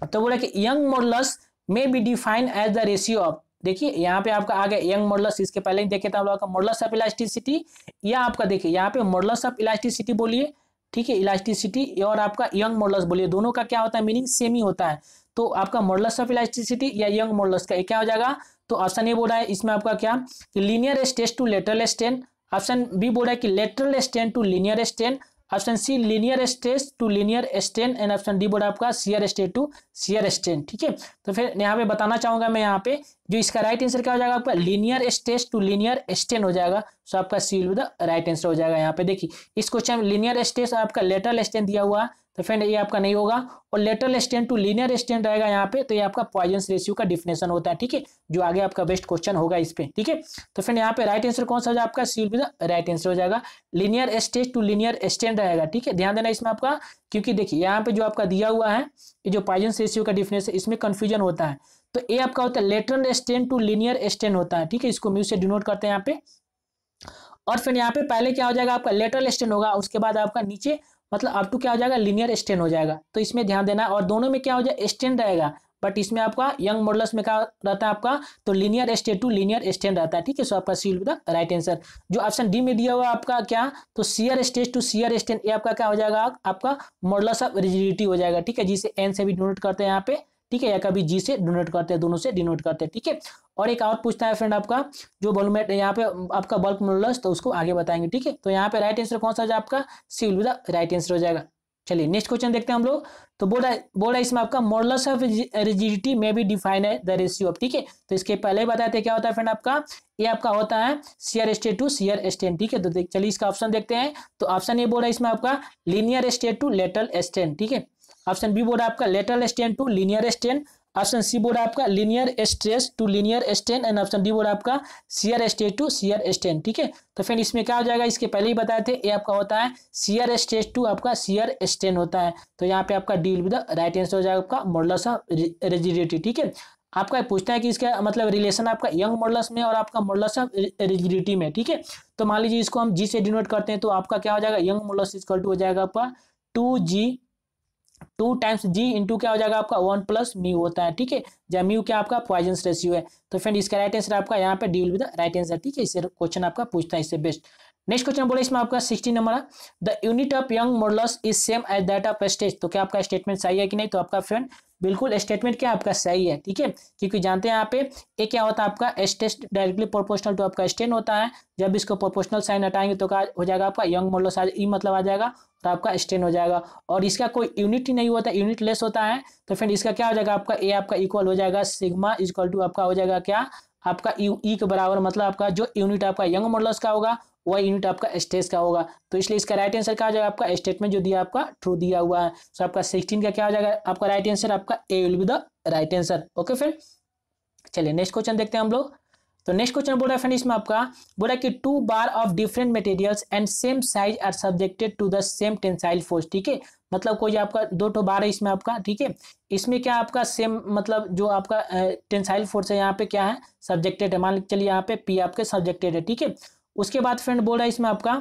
तो बोला कि Young modulus may be define as the ratio of, देखिए यहाँ पे आपका आ गया यंग मॉडुलस, इसके पहले ही देखे थे हम लोग का मॉडुलस ऑफ इलास्टिसिटी, या आपका देखिए यहाँ पे मॉडुलस ऑफ इलास्टिसिटी बोलिए। ठीक है, इलास्टिसिटी और आपका यंग मॉडुलस बोलिए, दोनों का क्या होता है मीनिंग सेम ही होता है। तो आपका मॉडुलस ऑफ इलास्टिसिटी या यंग मॉडुलस का क्या हो जाएगा, तो ऑप्शन ए बोल रहा है इसमें आपका क्या कि linear stress to lateral strain, option B बोल रहा है कि lateral strain to linear strain, option C linear stress to linear strain, and option D बोर्ड आपका shear stress to shear strain. ठीक है, तो फिर यहाँ पे बताना चाहूंगा मैं यहाँ पे जो इसका राइट आंसर क्या हो जाएगा आपका linear stress to linear strain हो जाएगा। सो आपका C will be the right answer हो जाएगा यहाँ पे। देखिए इस क्वेश्चन में लीनियर स्ट्रेस आपका लेटरल स्ट्रेन दिया हुआ है, तो फ्रेंड ये आपका नहीं होगा, और lateral strain to linear strain रहेगा यहाँ पे, तो ये आपका पॉइजन्स रेशियो का डिफिनेशन होता है। ठीक है, जो आगे आपका बेस्ट क्वेश्चन होगा इस पे। ठीक है, तो फ्रेंड यहाँ पे राइट आंसर कौन सा हो जाएगा आपका, C will be the right answer हो जाएगा, linear stress to linear strain रहेगा। ठीक है, ध्यान देना इसमें आपका, क्योंकि देखिए यहाँ पे जो आपका दिया हुआ है ये जो पॉइजन्स रेशियो का डिफिनेशन, इसमें कंफ्यूजन होता है। तो ये आपका होता है lateral strain to linear strain होता है। ठीक है, इसको म्यू से डिनोट करते हैं यहाँ पे, और फिर यहाँ पे पहले क्या हो जाएगा आपका लेटरल स्ट्रेन होगा, उसके बाद आपका नीचे मतलब अप टू क्या हो जाएगा लीनियर स्ट्रेन हो जाएगा। तो इसमें ध्यान देना, और दोनों में क्या हो जाएगा स्ट्रेन रहेगा, बट इसमें आपका यंग मॉडुलस में क्या रहता है आपका, तो linear strain to linear strain रहता है। ठीक है, सो आपका C will be the right answer. जो ऑप्शन डी में दिया हुआ आपका क्या, तो shear stress to shear strain, ये आपका क्या हो जाएगा आपका मॉडुलस ऑफ रिजिडिटी हो जाएगा। ठीक है, जिसे एन से भी डिनोट करते हैं यहाँ पे। ठीक है, या कभी जी से डिनोट करते हैं, दोनों से डिनोट करते हैं। ठीक है, और एक और पूछता है फ्रेंड आपका जो वॉल्यूमेट यहाँ पे आपका बल्क मॉडुलस, तो उसको आगे बताएंगे। ठीक है, तो यहाँ पे राइट आंसर कौन सा हो जाएगा आपका, C will be the right answer हो जाएगा। चलिए नेक्स्ट क्वेश्चन देखते हैं हम लोग। तो बोल रहा है इसमें आपका मॉडुलस ऑफ रिजिडिटी में भी डिफाइन है द रेशियो ऑफ। ठीक है, तो इसके पहले ही बताए थे क्या होता है फ्रेंड आपका, ये आपका होता है shear stress to shear strain. ठीक है, तो चलिए इसका ऑप्शन देखते हैं। तो ऑप्शन ए बोल रहा है इसमें आपका linear stress to lateral strain. ठीक है, ऑप्शन बी बोल रहा है आपका lateral strain to linear strain, option C बोर्ड आपका linear stress to linear strain, and option D बोर्ड आपका shear stress to shear strain. ठीक है, तो फिर इसमें क्या हो जाएगा, इसके पहले ही बताए थे, ये आपका होता है शियर स्ट्रेस टू आपका शियर स्ट्रेन होता है। तो यहाँ पे आपका D will be the right answer हो जाएगा आपका मॉडुलस ऑफ रिजिडिटी। ठीक है, आपका पूछता है कि इसका मतलब रिलेशन आपका यंग मॉडुलस में और आपका मॉडुलस ऑफ रिजिडिटी में। ठीक है, तो मान लीजिए इसको हम जी से डिनोट करते हैं, तो आपका क्या हो जाएगा यंग मॉडुलस इक्वल टू हो जाएगा आपका 2G 2 टाइम्स जी इंटू क्या हो जाएगा आपका 1 प्लस म्यू होता है। ठीक है, जब म्यू क्या आपका पॉइजन्स रेशियो है। तो फ्रेंड इसका राइट आंसर आपका यहाँ पे D will be the right answer. ठीक है, इससे क्वेश्चन आपका पूछता है इससे बेस्ट। नेक्स्ट क्वेश्चन बोले इसमें आपका 16 number, the unit of Young modulus is same as that of stress. तो क्या आपका स्टेटमेंट सही है कि नहीं, तो आपका फ्रेंड बिल्कुल स्टेटमेंट क्या आपका सही है। ठीक है, क्योंकि जानते हैं यहाँ पे ये क्या होता है आपका स्ट्रेस डायरेक्टली प्रोपोर्शनल टू आपका स्ट्रेन होता है। जब इसको प्रोपोर्शनल साइन हटाएंगे तो क्या हो जाएगा आपका यंग मॉडुलस ई मतलब आ जाएगा और आपका स्ट्रेन हो जाएगा, और इसका कोई यूनिट ही नहीं होता, यूनिट लेस होता है। तो फ्रेंड इसका क्या हो जाएगा आपका ए आपका इक्वल हो जाएगा सिग्मा इक्वल टू आपका हो जाएगा क्या आपका ई के बराबर, मतलब आपका जो यूनिट आपका यंग मॉडुलस का होगा वह यूनिट आपका स्ट्रेस का होगा। तो इसलिए इसका राइट आंसर क्या हो जाएगा आपका स्टेटमेंट जो दिया आपका ट्रू दिया हुआ है। सो आपका 16 का क्या हो जाएगा आपका राइट आंसर, आपका A will be the right answer. Okay friend, चलिए नेक्स्ट क्वेश्चन देखते हैं हम लोग। तो नेक्स्ट क्वेश्चन बोल रहा है फ्रेंड इसमें आपका बोल रहा है कि 2 bar of different materials and same size are subjected to the same tensile force. ठीक है, मतलब कोई आपका 2 बार है इसमें आपका। ठीक है, इसमें क्या आपका सेम मतलब जो आपका टेंसाइल फोर्स है यहाँ पे क्या है सब्जेक्टेड है, मान लीजिए चलिए यहाँ पे पी आपके सब्जेक्टेड है। ठीक है, उसके बाद फ्रेंड बोल रहा है इसमें आपका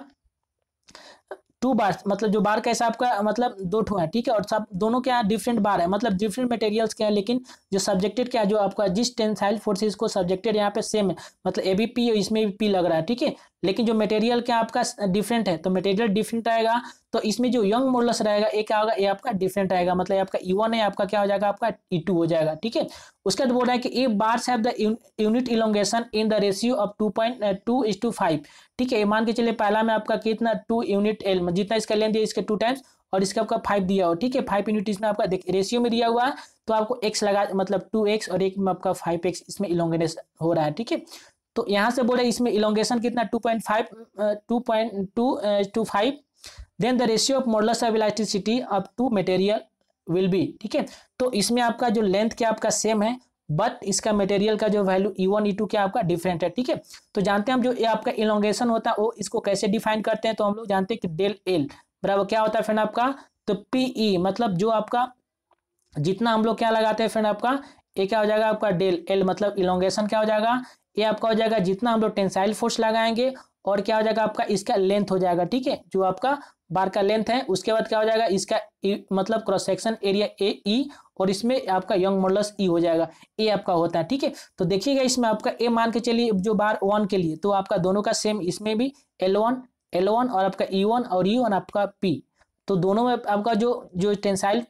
2 बार, मतलब जो बार कैसा आपका मतलब 2 ठो है। ठीक है, और सब दोनों क्या डिफरेंट बार है, मतलब डिफरेंट मटेरियल्स क्या है, लेकिन जो सब्जेक्टेड क्या जो आपका जिस टेंसाइल फोर्सेस को सब्जेक्टेड यहाँ पे सेम है, मतलब ए भी पी इसमें भी पी लग रहा है। ठीक है, लेकिन जो मटेरियल क्या आपका डिफरेंट है, तो मटेरियल डिफरेंट आएगा, तो इसमें जो यंग मॉडुलस रहेगा ये क्या होगा, ये आपका डिफरेंट आएगा, मतलब आपका E1 है, आपका क्या हो जाएगा, आपका E2 हो जाएगा। ठीक है, उसके बाद बोल रहा है कि if bars have the unit elongation in the ratio of 2.2:5। ठीक है, मान के चलिए पहला में आपका कितना 2 यूनिट एल, जितना इसका लेंथ है इसके 2 टाइम्स, और इसका आपका 5 दिया हो। ठीक है, 5 यूनिट इसमें आपका रेशियो में दिया हुआ है, तो आपको x लगा, मतलब 2x, और एक में आपका 5x इसमें इलोंगेशन हो रहा है। ठीक है, तो यहाँ से बोले इसमें इलोंगेशन कितना 2.25, then the ratio of modulus of elasticity of two material will be. ठीक है, तो इसमें आपका जो लेंथ क्या आपका सेम है, बट इसका मटेरियल का जो वैल्यू E1 E2 क्या आपका डिफरेंट है। ठीक है, तो जानते हैं हम जो ये आपका इलोंगेशन होता है वो इसको कैसे डिफाइन करते हैं, तो हम लोग जानते हैं कि डेल एल बराबर क्या होता है फ्रेंड आपका, तो PE, मतलब जो आपका जितना हम लोग क्या लगाते हैं फ्रेंड आपका, ये क्या हो जाएगा आपका डेल एल, मतलब इलोंगेशन क्या हो जाएगा, ये आपका हो जाएगा जितना हम लोग टेंसाइल फोर्स लगाएंगे, और क्या हो जाएगा आपका इसका लेंथ हो जाएगा। ठीक है, जो आपका बार का लेंथ है, उसके बाद क्या हो जाएगा इसका मतलब क्रॉस सेक्शन एरिया AE, और इसमें आपका यंग मॉडुलस E हो जाएगा, ए आपका होता है। ठीक है, तो देखिएगा इसमें आपका ए मान के चलिए जो बार 1 के लिए, तो आपका दोनों का सेम, इसमें भी L1 और आपका E1 और E1 आपका P, तो दोनों में आपका जो टेंसाइल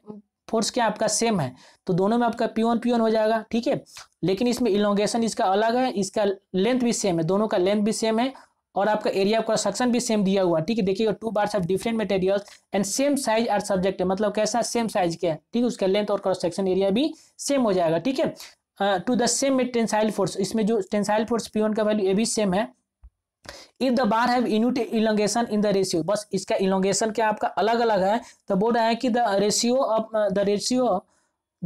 फोर्स क्या आपका सेम है, तो दोनों में आपका P1 हो जाएगा। ठीक है, लेकिन इसमें इलोंगेशन इसका अलग है, इसका लेंथ भी सेम है, दोनों का लेंथ भी सेम है, और आपका एरिया क्रॉस सेक्शन भी सेम दिया हुआ। ठीक है, देखिएगा 2 bars of different materials and same size are subject, मतलब कैसा सेम साइज क्या है। ठीक है, उसका लेंथ और क्रॉस सेक्शन एरिया भी सेम हो जाएगा। ठीक है, to the same tensile force, इसमें जो टेंसाइल फोर्स P1 का वैल्यू ये भी सेम है। If the bar have unit elongation in the ratio, बस इसका इलोंगेशन क्या आपका अलग अलग है, तो बोल रहा है कि the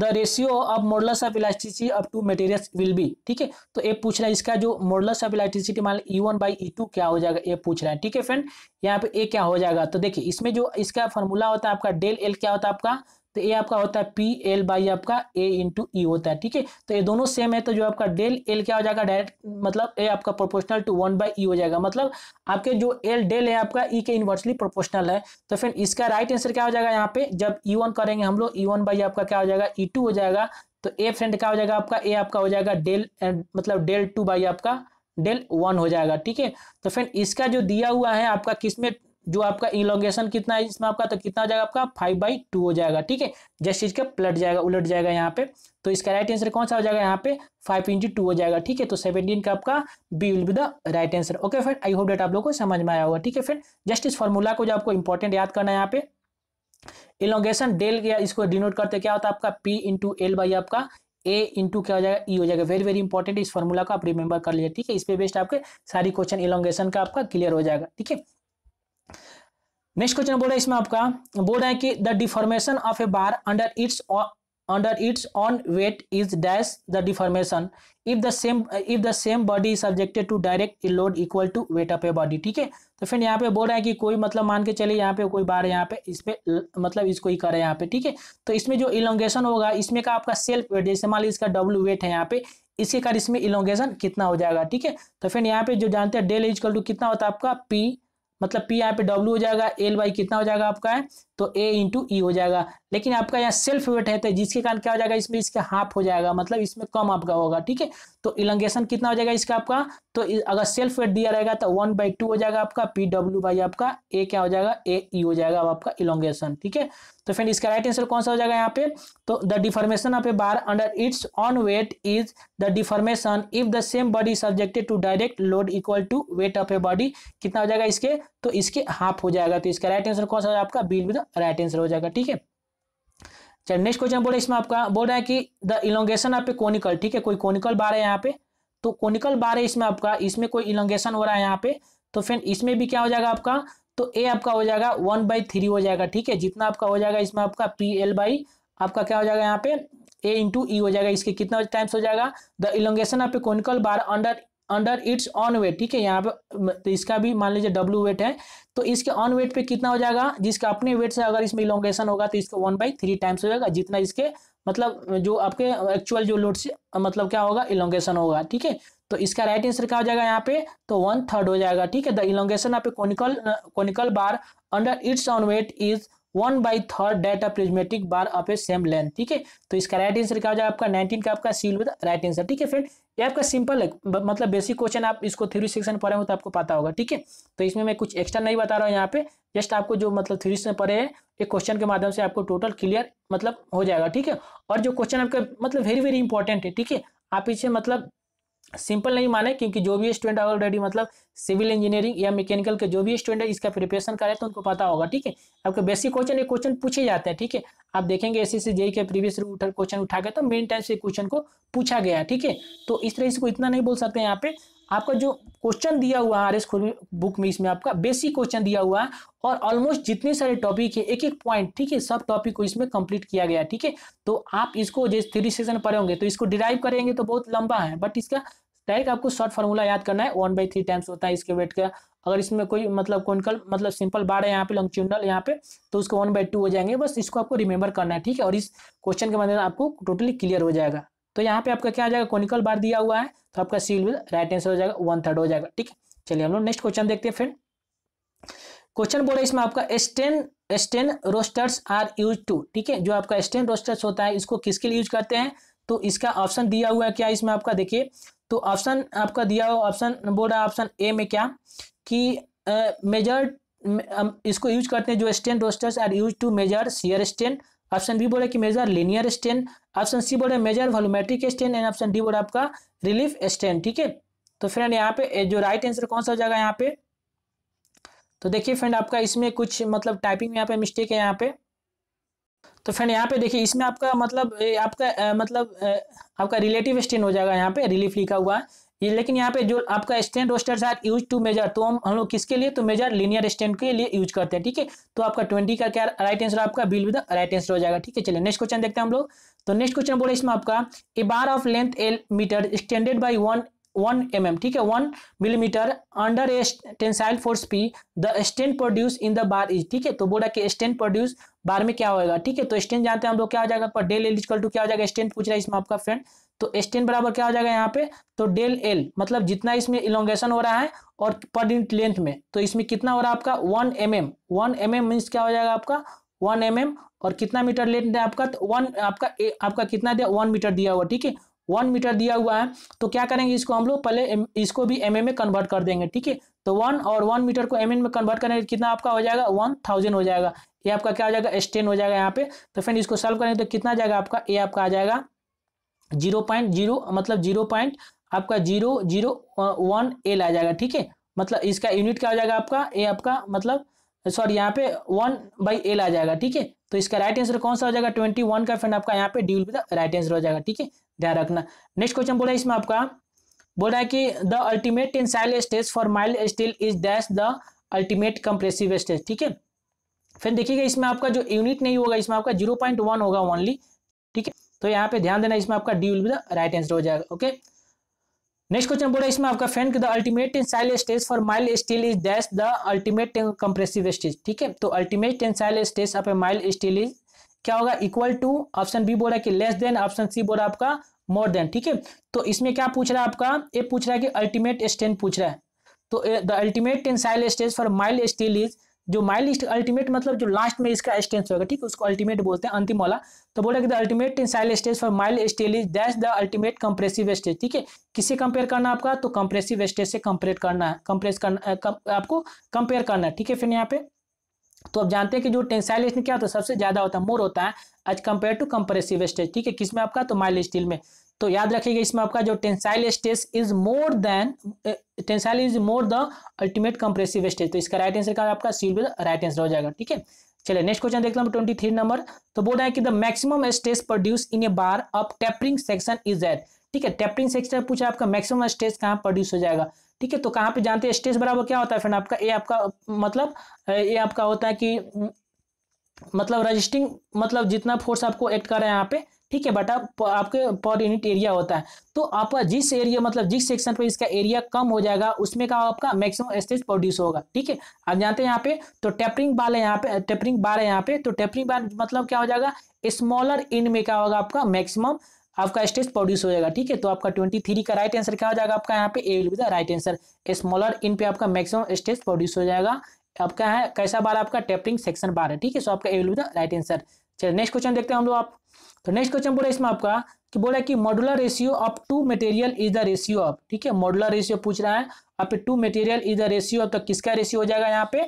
ratio of modulus of elasticity of two materials will be. ठीक है, तो ये पूछ रहा है इसका जो मॉडुलस ऑफ इलास्टिसिटी मान E1/E2 क्या हो जाएगा, ये पूछ रहा है। ठीक है फ्रेंड, यहाँ पे ए क्या हो जाएगा, तो देखिए इसमें जो इसका फॉर्मूला होता है आपका डेल एल क्या होता है आपका, तो ये आपका होता है PL आपका A/E होता है। ठीक है, तो ये दोनों सेम है, तो जो आपका डेल एल क्या हो जाएगा डायरेक्ट, मतलब ए आपका प्रोपोर्शनल टू 1/E हो जाएगा, मतलब आपके जो एल डेल है आपका E के इन्वर्सली प्रोपोर्शनल है। तो फिर इसका राइट आंसर क्या हो जाएगा, यहाँ पे जब E1 करेंगे हम लोग, E1 आपका क्या हो जाएगा E2 हो जाएगा, तो ए फ्रेंड क्या हो जाएगा आपका, ए आपका हो जाएगा डेल मतलब डेल 2 आपका डेल 1 हो जाएगा। ठीक है, तो फिर इसका जो दिया हुआ है आपका किसमें, जो आपका इलोंगेशन कितना है इसमें आपका, तो कितना हो जाएगा आपका 5/2 हो जाएगा। ठीक है, जस्ट इसका पलट जाएगा, उलट जाएगा यहाँ पे, तो इसका राइट आंसर कौन सा हो जाएगा यहाँ पे 5/2 हो जाएगा। ठीक है, तो 17 का आपका B will be the right answer. Okay friend, I hope that आप लोग को समझ में आया होगा। ठीक है फ्रेंड, जस्ट इस फॉर्मूला को जो आपको इंपॉर्टेंट याद करना है, यहाँ पे इलोंगेशन डेल या इसको डिनोट करते क्या होता है आपका P/L आपका A क्या हो जाएगा E हो जाएगा। वेरी वेरी इंपॉर्टेंट, इस फॉर्मूला को आप रिमेंबर कर लीजिए। ठीक है, इस पे बेस्ड आपके सारी क्वेश्चन इलोंगेशन का आपका क्लियर हो जाएगा। ठीक है, नेक्स्ट क्वेश्चन बोल रहा है इसमें आपका, बोल रहा है कि the deformation of a bar under its own weight is dash the deformation if the same body is subjected to direct load equal to weight of a body. ठीक है, तो फिर यहाँ पे बोल रहा है कि कोई मतलब मान के चलिए यहाँ पे कोई बार है, यहाँ पे इस पे मतलब इसको ही करे यहाँ पे। ठीक है, तो इसमें जो इलोंगेशन होगा इसमें का आपका सेल्फ वेट, जैसे मान लीजिए इसका W वेट है यहाँ पे, इसके कारण इसमें इलोंगेशन कितना हो जाएगा। ठीक है, तो फिर यहाँ पे जो जानते हैं डेल इक्वल टू कितना होता है आपका P, मतलब P यहाँ पे W हो जाएगा, L कितना हो जाएगा आपका है, तो A/E हो जाएगा। लेकिन आपका यहाँ सेल्फ वेट है, तो जिसके कारण क्या हो जाएगा इसमें इसका हाफ हो जाएगा, मतलब इसमें कम आपका होगा। ठीक है, तो इलोंगेशन कितना हो जाएगा इसका आपका, तो अगर सेल्फ वेट दिया रहेगा तो 1/2 हो जाएगा आपका PW आपका A क्या हो जाएगा AE हो जाएगा आपका इलोंगेशन। ठीक है, तो फिर इसका राइट आंसर कौन सा हो जाएगा यहाँ पे, तो the deformation of a bar under its own weight is the deformation if the same body subjected to direct load equal to weight of a body, कितना हो जाएगा इसके, तो इसके हाफ हो जाएगा। तो इसका राइट आंसर कौन सा आपका बी विल राइट आंसर हो जाएगा। ठीक है, चलिए नेक्स्ट क्वेश्चन बोल रहे इसमें आपका, बोल रहा है कि the elongation of a conical. ठीक है, कोई कोनिकल बार है यहाँ पे, तो कोनिकल बार है इसमें आपका, इसमें कोई इलोंगेशन हो रहा है यहाँ पे, तो फिर इसमें भी क्या हो जाएगा आपका, तो ए आपका हो जाएगा 1/3 हो जाएगा। ठीक है, जितना आपका हो जाएगा इसमें आपका PL आपका क्या हो जाएगा यहाँ पे A/E हो जाएगा, इसके कितना टाइम्स हो जाएगा, the elongation of a conical bar under its own weight. ठीक है, यहाँ पे तो इसका भी मान लीजिए W वेट है, तो इसके ऑन वेट पे कितना हो जाएगा, जिसका अपने वेट से अगर इसमें इलोंगेशन होगा तो इसका 1/3 टाइम्स हो जाएगा, जितना इसके मतलब जो आपके एक्चुअल जो लोड से मतलब क्या होगा इलोंगेशन होगा। ठीक है, तो इसका राइट आंसर क्या हो जाएगा यहाँ पे, तो 1/3 हो जाएगा। ठीक है, the elongation of a conical bar under its own weight is 1/3 that a prismatic bar of a same length. ठीक है, तो इसका राइट आंसर क्या हो जाएगा आपका 19 का आपका C will be the right answer. ठीक है फ्रेंड, ये आपका सिंपल है, मतलब बेसिक क्वेश्चन, आप इसको थ्योरी सेक्शन पढ़े हो तो आपको पता होगा। ठीक है, तो इसमें मैं कुछ एक्स्ट्रा नहीं बता रहा हूँ यहाँ पे, जस्ट आपको जो मतलब थ्योरी से पढ़े हैं एक क्वेश्चन के माध्यम से आपको टोटल क्लियर मतलब हो जाएगा। ठीक है, और जो क्वेश्चन आपका मतलब वेरी वेरी इंपॉर्टेंट है। ठीक है, आप इसे मतलब सिंपल नहीं माने, क्योंकि जो भी स्टूडेंट ऑलरेडी मतलब सिविल इंजीनियरिंग या मैकेनिकल के जो भी स्टूडेंट है इसका प्रिपरेशन करे तो उनको पता होगा। ठीक है, आपके बेसिक क्वेश्चन ये क्वेश्चन पूछे जाते हैं। ठीक है, आप देखेंगे एसएससी जेईई के प्रीवियस क्वेश्चन उठा के तो मेन टाइम से क्वेश्चन को पूछा गया है। ठीक है, तो इस तरह से इतना नहीं बोल सकते हैं यहाँ पे, आपका जो क्वेश्चन दिया हुआ है आरएस बुक में, इसमें आपका बेसिक क्वेश्चन दिया हुआ है और ऑलमोस्ट जितने सारे टॉपिक है एक एक पॉइंट, ठीक है, सब टॉपिक को इसमें कंप्लीट किया गया है। ठीक है, तो आप इसको जैसे थ्योरी सेक्शन पढ़े होंगे तो इसको डिराइव करेंगे तो बहुत लंबा है, बट इसका डायरेक्ट आपको शॉर्ट फार्मूला याद करना है, 1/3 टाइम्स होता है इसके वेट का। अगर इसमें कोई मतलब कोनिकल मतलब सिंपल बार है यहाँ पे, लॉन्गिट्यूडिनल यहाँ पे, तो उसको 1/2 हो जाएंगे, बस इसको आपको रिमेंबर करना है। ठीक है, और इस क्वेश्चन के माध्यम से आपको टोटली क्लियर हो जाएगा। तो यहाँ पे आपका क्या आ जाएगा, कोनिकल बार दिया हुआ है तो आपका सी विल राइट आंसर हो जाएगा, 1/3 हो जाएगा। ठीक है, चलिए हम लोग नेक्स्ट क्वेश्चन देखते हैं फ्रेंड। क्वेश्चन बोल रहा है इसमें आपका strain roasters are use to. ठीक है, जो आपका स्टेन रोस्टर्स होता है इसको किसके लिए यूज करते हैं, तो इसका ऑप्शन दिया हुआ है क्या इसमें आपका देखिए, तो ऑप्शन आपका दिया हुआ ऑप्शन बोल रहा है ऑप्शन ए में क्या कि मेजर इसको यूज करते हैं जो strain roasters are use to measure shear strain. Option B बोला कि measure linear strain. Option C बोला measure volumetric strain and option D बोला आपका रिलीफ स्टेन। ठीक है, तो फ्रेंड यहाँ पे जो राइट आंसर कौन सा हो जाएगा यहाँ पे, तो देखिए फ्रेंड आपका इसमें कुछ मतलब टाइपिंग में यहाँ पे मिस्टेक है यहाँ पे। तो फ्रेंड यहाँ पे देखिए इसमें आपका मतलब आपका रिलेटिव स्टेन हो जाएगा, यहाँ पे रिलीफ लिखा हुआ है ये, लेकिन यहाँ पे जो आपका strain roasters are use to measure, तो हम लोग किसके लिए, तो मेजर लीनियर स्टेन के लिए यूज करते हैं। ठीक है, तो आपका 20 का क्या राइट आंसर आपका बिल विद राइट आंसर हो जाएगा। ठीक है, चलिए नेक्स्ट क्वेश्चन देखते हैं हम लोग। तो नेक्स्ट क्वेश्चन बोले इसमें आपका a bar of length L metre extended by 1 mm, ठीक है, 1 millimetre under a tensile force P, the strain produce in the bar is. ठीक है, तो बोला कि स्ट्रेन प्रोड्यूस बार में क्या होगा। ठीक है, तो स्ट्रेन जानते हैं हम लोग क्या हो जाएगा पर डेल एल इक्वल टू क्या हो जाएगा, स्ट्रेन पूछ रहा है इसमें आपका फ्रेंड, तो स्ट्रेन बराबर क्या हो जाएगा यहाँ पे, तो डेल एल मतलब जितना इसमें इलोंगेशन हो रहा है और पर यूनिट लेंथ में, तो इसमें कितना हो रहा है आपका 1 mm। 1 mm मीन्स क्या हो जाएगा आपका 1 mm, और कितना मीटर लेंथ है आपका, तो 1 आपका कितना दिया 1 मीटर दिया हुआ। ठीक है, 1 मीटर दिया हुआ है, तो क्या करेंगे इसको हम लोग पहले इसको भी mm में कन्वर्ट कर देंगे। ठीक है, तो 1 और 1 मीटर को mm में कन्वर्ट करेंगे कितना आपका हो जाएगा 1000 हो जाएगा, ये आपका क्या हो जाएगा स्ट्रेन हो जाएगा यहाँ पे। तो फ्रेंड इसको सॉल्व करेंगे तो कितना जाएगा आपका, ये आपका आ जाएगा 0.0 मतलब 0. आपका 001 एल आ जाएगा। ठीक है, मतलब इसका यूनिट क्या हो जाएगा आपका, ये आपका मतलब सॉरी यहाँ पे 1/L आ जाएगा। ठीक है, तो इसका राइट आंसर कौन सा हो जाएगा 21 का फ्रेंड आपका यहाँ पे D will be the right answer हो जाएगा। ठीक है, ध्यान रखना। नेक्स्ट क्वेश्चन बोला है इसमें आपका, बोल रहा है कि the ultimate tensile stress for mild steel is dash the ultimate compressive stress. ठीक है, फिर देखिएगा इसमें आपका जो यूनिट नहीं होगा, इसमें आपका 0.1 होगा ओनली। ठीक है, तो यहाँ पे ध्यान देना, इसमें आपका D will be the right answer हो जाएगा। ओके, नेक्स्ट क्वेश्चन बोला इसमें आपका friend the ultimate tensile stress for mild steel is dash the ultimate compressive stress. ठीक है, तो ultimate tensile stress of A mild steel is क्या होगा, इक्वल टू, ऑप्शन बी बोला कि लेस देन, ऑप्शन सी बोला आपका मोर देन। ठीक है, तो इसमें क्या पूछ रहा है आपका, ये पूछ रहा है कि अल्टीमेट स्ट्रेन पूछ रहा है, तो the ultimate tensile stress for mild steel is, जो माइल्ड अल्टीमेट मतलब जो लास्ट में इसका स्ट्रेंथ होगा, ठीक है, उसको अल्टीमेट बोलते हैं, अंतिम वाला। तो बोला कि the ultimate tensile stress for mild steel is dash the ultimate compressive stress. ठीक है, किससे कंपेयर करना है आपका, तो कंप्रेसिव स्ट्रेस से कंपेयर करना है, कंप्रेस करना आपको कंपेयर करना है। ठीक है, फिर यहाँ पे तो आप जानते हैं कि जो टेंसाइल स्ट्रेस क्या होता है, सबसे ज्यादा होता है, मोर होता है as compared to compressive stress. ठीक है, किसमें आपका, तो माइल्ड स्टील में। तो याद रखिएगा इसमें आपका जो tensile stress is more than, tensile is more the ultimate compressive stress, तो इसका राइट आंसर का आपका सी विल राइट आंसर हो जाएगा। ठीक है, चलिए नेक्स्ट क्वेश्चन देखते हैं 23 नंबर। तो बोल रहा है कि the maximum stress produced in a bar of tapering section is at. ठीक है, टेपरिंग सेक्शन पूछा आपका मैक्सिमम स्ट्रेस कहाँ प्रोड्यूस हो जाएगा। ठीक है, तो कहाँ पे जानते हैं स्ट्रेस बराबर क्या होता है फ्रेंड आपका, ये आपका मतलब ये आपका होता है कि मतलब रजिस्टिंग मतलब जितना फोर्स आपको एक्ट कर रहा है यहाँ पे, ठीक है, बटा आपके पर यूनिट एरिया होता है। तो आपका जिस एरिया मतलब जिस सेक्शन पे इसका एरिया कम हो जाएगा उसमें का आपका मैक्सिमम स्ट्रेस प्रोड्यूस होगा। ठीक है, आप जानते हैं यहाँ पे तो टेपरिंग बार है यहाँ पे, टेपरिंग बार है यहाँ पे, तो टेपरिंग बार मतलब क्या हो जाएगा, स्मॉलर इन में क्या होगा आपका मैक्सिमम आपका स्ट्रेस प्रोड्यूस हो जाएगा। ठीक है, तो आपका 23 का राइट आंसर क्या हो जाएगा आपका यहाँ पे A will be the right answer, smaller in पे आपका मैक्सिमम स्ट्रेस प्रोड्यूस हो जाएगा, आपका है कैसा बार आपका टेपरिंग सेक्शन बार है, ठीक है। सो आपका A will be the right answer. चलिए नेक्स्ट क्वेश्चन देखते हैं हम लोग आप। तो नेक्स्ट क्वेश्चन बोला इसमें आपका कि बोला कि modular ratio of two material is the ratio of, ठीक है, मॉड्यूलर रेशियो पूछ रहा है आप two material is the ratio of, तो किसका रेशियो हो जाएगा यहाँ पे।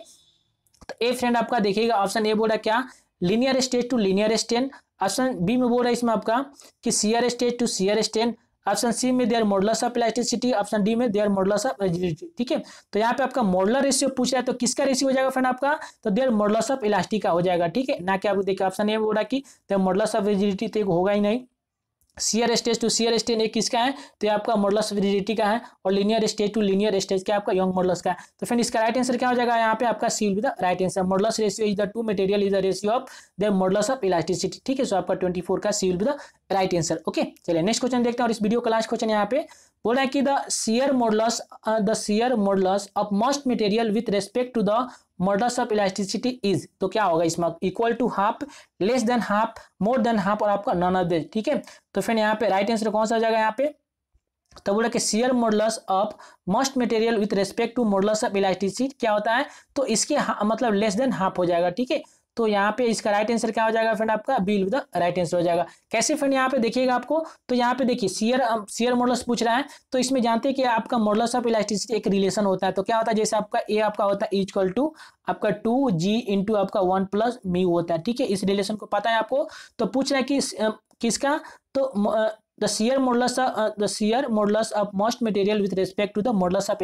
तो ए फ्रेंड आपका देखिएगा ऑप्शन ए बोल रहा है क्या, linear stress to linear strain. Option B में बोल रहा है इसमें आपका कि shear stress to shear strain. Option C में their modulus of elasticity, option D में देयर मॉडुलस ऑफ रिजिडिटी, ठीक है। तो यहाँ पे आपका मॉडुलर रेशियो पूछ रहा है, तो किसका रेशियो हो जाएगा फ्रेंड आपका, तो देयर मॉडुलस ऑफ इलास्टिक का हो जाएगा, ठीक है। ना कि आपको देखिए ऑप्शन ए में बोल रहा है कि देयर मॉडुलस ऑफ रिजिडिटी, तो होगा ही नहीं। Shear stress to shear strain एक किसका है, तो ये आपका मॉडुलस ऑफ रिजिडिटी का है, और linear stress to linear stress क्या आपका यंग मॉडुलस का है। तो फ्रेंड इसका राइट आंसर क्या हो जाएगा यहाँ पे आपका C will be the right answer. Modulus ratio is the two material is the ratio of the modulus of elasticity, ठीक है। सो आपका 24 का C will be the right answer. Okay चलिए नेक्स्ट क्वेश्चन देखते हैं, और इस वीडियो का लास्ट क्वेश्चन यहाँ पे बोल रहा है कि the shear modulus of most material with respect to the modulus of elasticity is, तो क्या होगा इसमें, equal to half, less than half, more than half, और आपका नॉन ऑफ दिस, ठीक है। तो फिर यहाँ पे राइट आंसर कौन सा हो जाएगा यहाँ पे, तो बोला कि shear modulus of most material with respect to modulus of elasticity क्या होता है, तो इसके मतलब लेस देन हाफ हो जाएगा, ठीक है। तो यहाँ पे इसका राइट आंसर क्या हो जाएगा फ्रेंड आपका B will be the right answer हो जाएगा। कैसे फ्रेंड यहाँ पे देखिएगा आपको, तो यहाँ पे देखिए शियर मॉडुलस पूछ रहा है, तो इसमें जानते हैं कि आपका मॉडुलस ऑफ इलास्टिसिटी एक रिलेशन होता है, तो क्या होता है, जैसे आपका ए आपका होता है इक्वल टू आपका 2g इंटू आपका 1 प्लस म्यू होता है, ठीक है। इस रिलेशन को पता है आपको, तो पूछ रहा है कि किसका, तो the shear modulus of most material with respect to the modulus of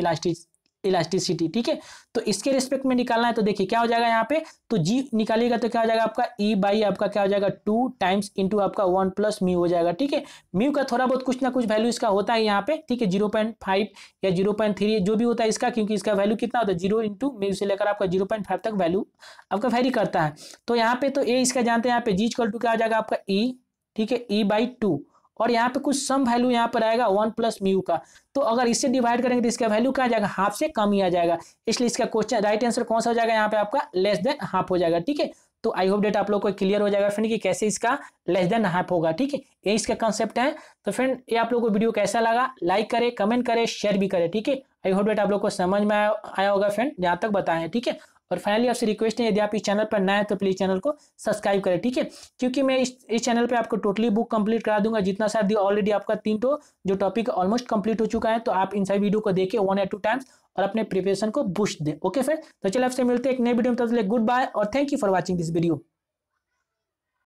elasticity, ठीक है। तो इसके रिस्पेक्ट में निकालना है, तो देखिए क्या हो जाएगा यहाँ पे, तो जी निकालिएगा तो क्या हो जाएगा आपका ई बाई आपका क्या हो जाएगा 2 टाइम्स इंटू आपका 1 प्लस म्यू हो जाएगा, ठीक है। म्यू का थोड़ा बहुत कुछ ना कुछ वैल्यू इसका होता है यहाँ पे, ठीक है, 0.5 या 0.3 जो भी होता है इसका, क्योंकि इसका वैल्यू कितना होता है 0 इंटू म्यू से लेकर आपका 0.5 तक वैल्यू आपका वैरी करता है। तो यहाँ पे तो ए इसका जानते हैं, यहाँ पे जी इक्वल टू क्या हो जाएगा आपका ई, ठीक है, ई बाई 2, और यहाँ पे कुछ सम वैल्यू यहाँ पर आएगा 1 प्लस म्यू का, तो अगर इससे डिवाइड करेंगे तो इसका वैल्यू क्या आ जाएगा, हाफ से कम ही आ जाएगा, इसलिए इसका क्वेश्चन राइट आंसर कौन सा हो जाएगा यहाँ पे आपका लेस देन हाफ हो जाएगा, ठीक है। तो आई होप डेट आप लोग को क्लियर हो जाएगा फ्रेंड कि कैसे इसका लेस देन हाफ होगा, ठीक है, ये इसका कंसेप्ट है। तो फ्रेंड ये आप लोग को वीडियो कैसा लगा, लाइक करें, कमेंट करें, शेयर भी करें, ठीक है। आई होप डेट आप लोग को समझ में आया होगा फ्रेंड, जहाँ तक बताएं, ठीक है। और फाइनली आपसे रिक्वेस्ट है, यदि आप इस चैनल पर नए हैं तो प्लीज चैनल को सब्सक्राइब करें, ठीक है, क्योंकि मैं इस चैनल पे आपको टोटली बुक कंप्लीट करा दूंगा, जितना सारा ऑलरेडी आपका 3 जो टॉपिक ऑलमोस्ट कंप्लीट हो चुका है, तो आप इन सभी वीडियो को देखिए 1 या 2 टाइम्स और अपने प्रिपरेशन को बूस्ट दें। ओके फ्रेंड, तो चलिए आपसे मिलते हैं एक नए वीडियो में, तब तक गुड बाय और thank you for watching this video.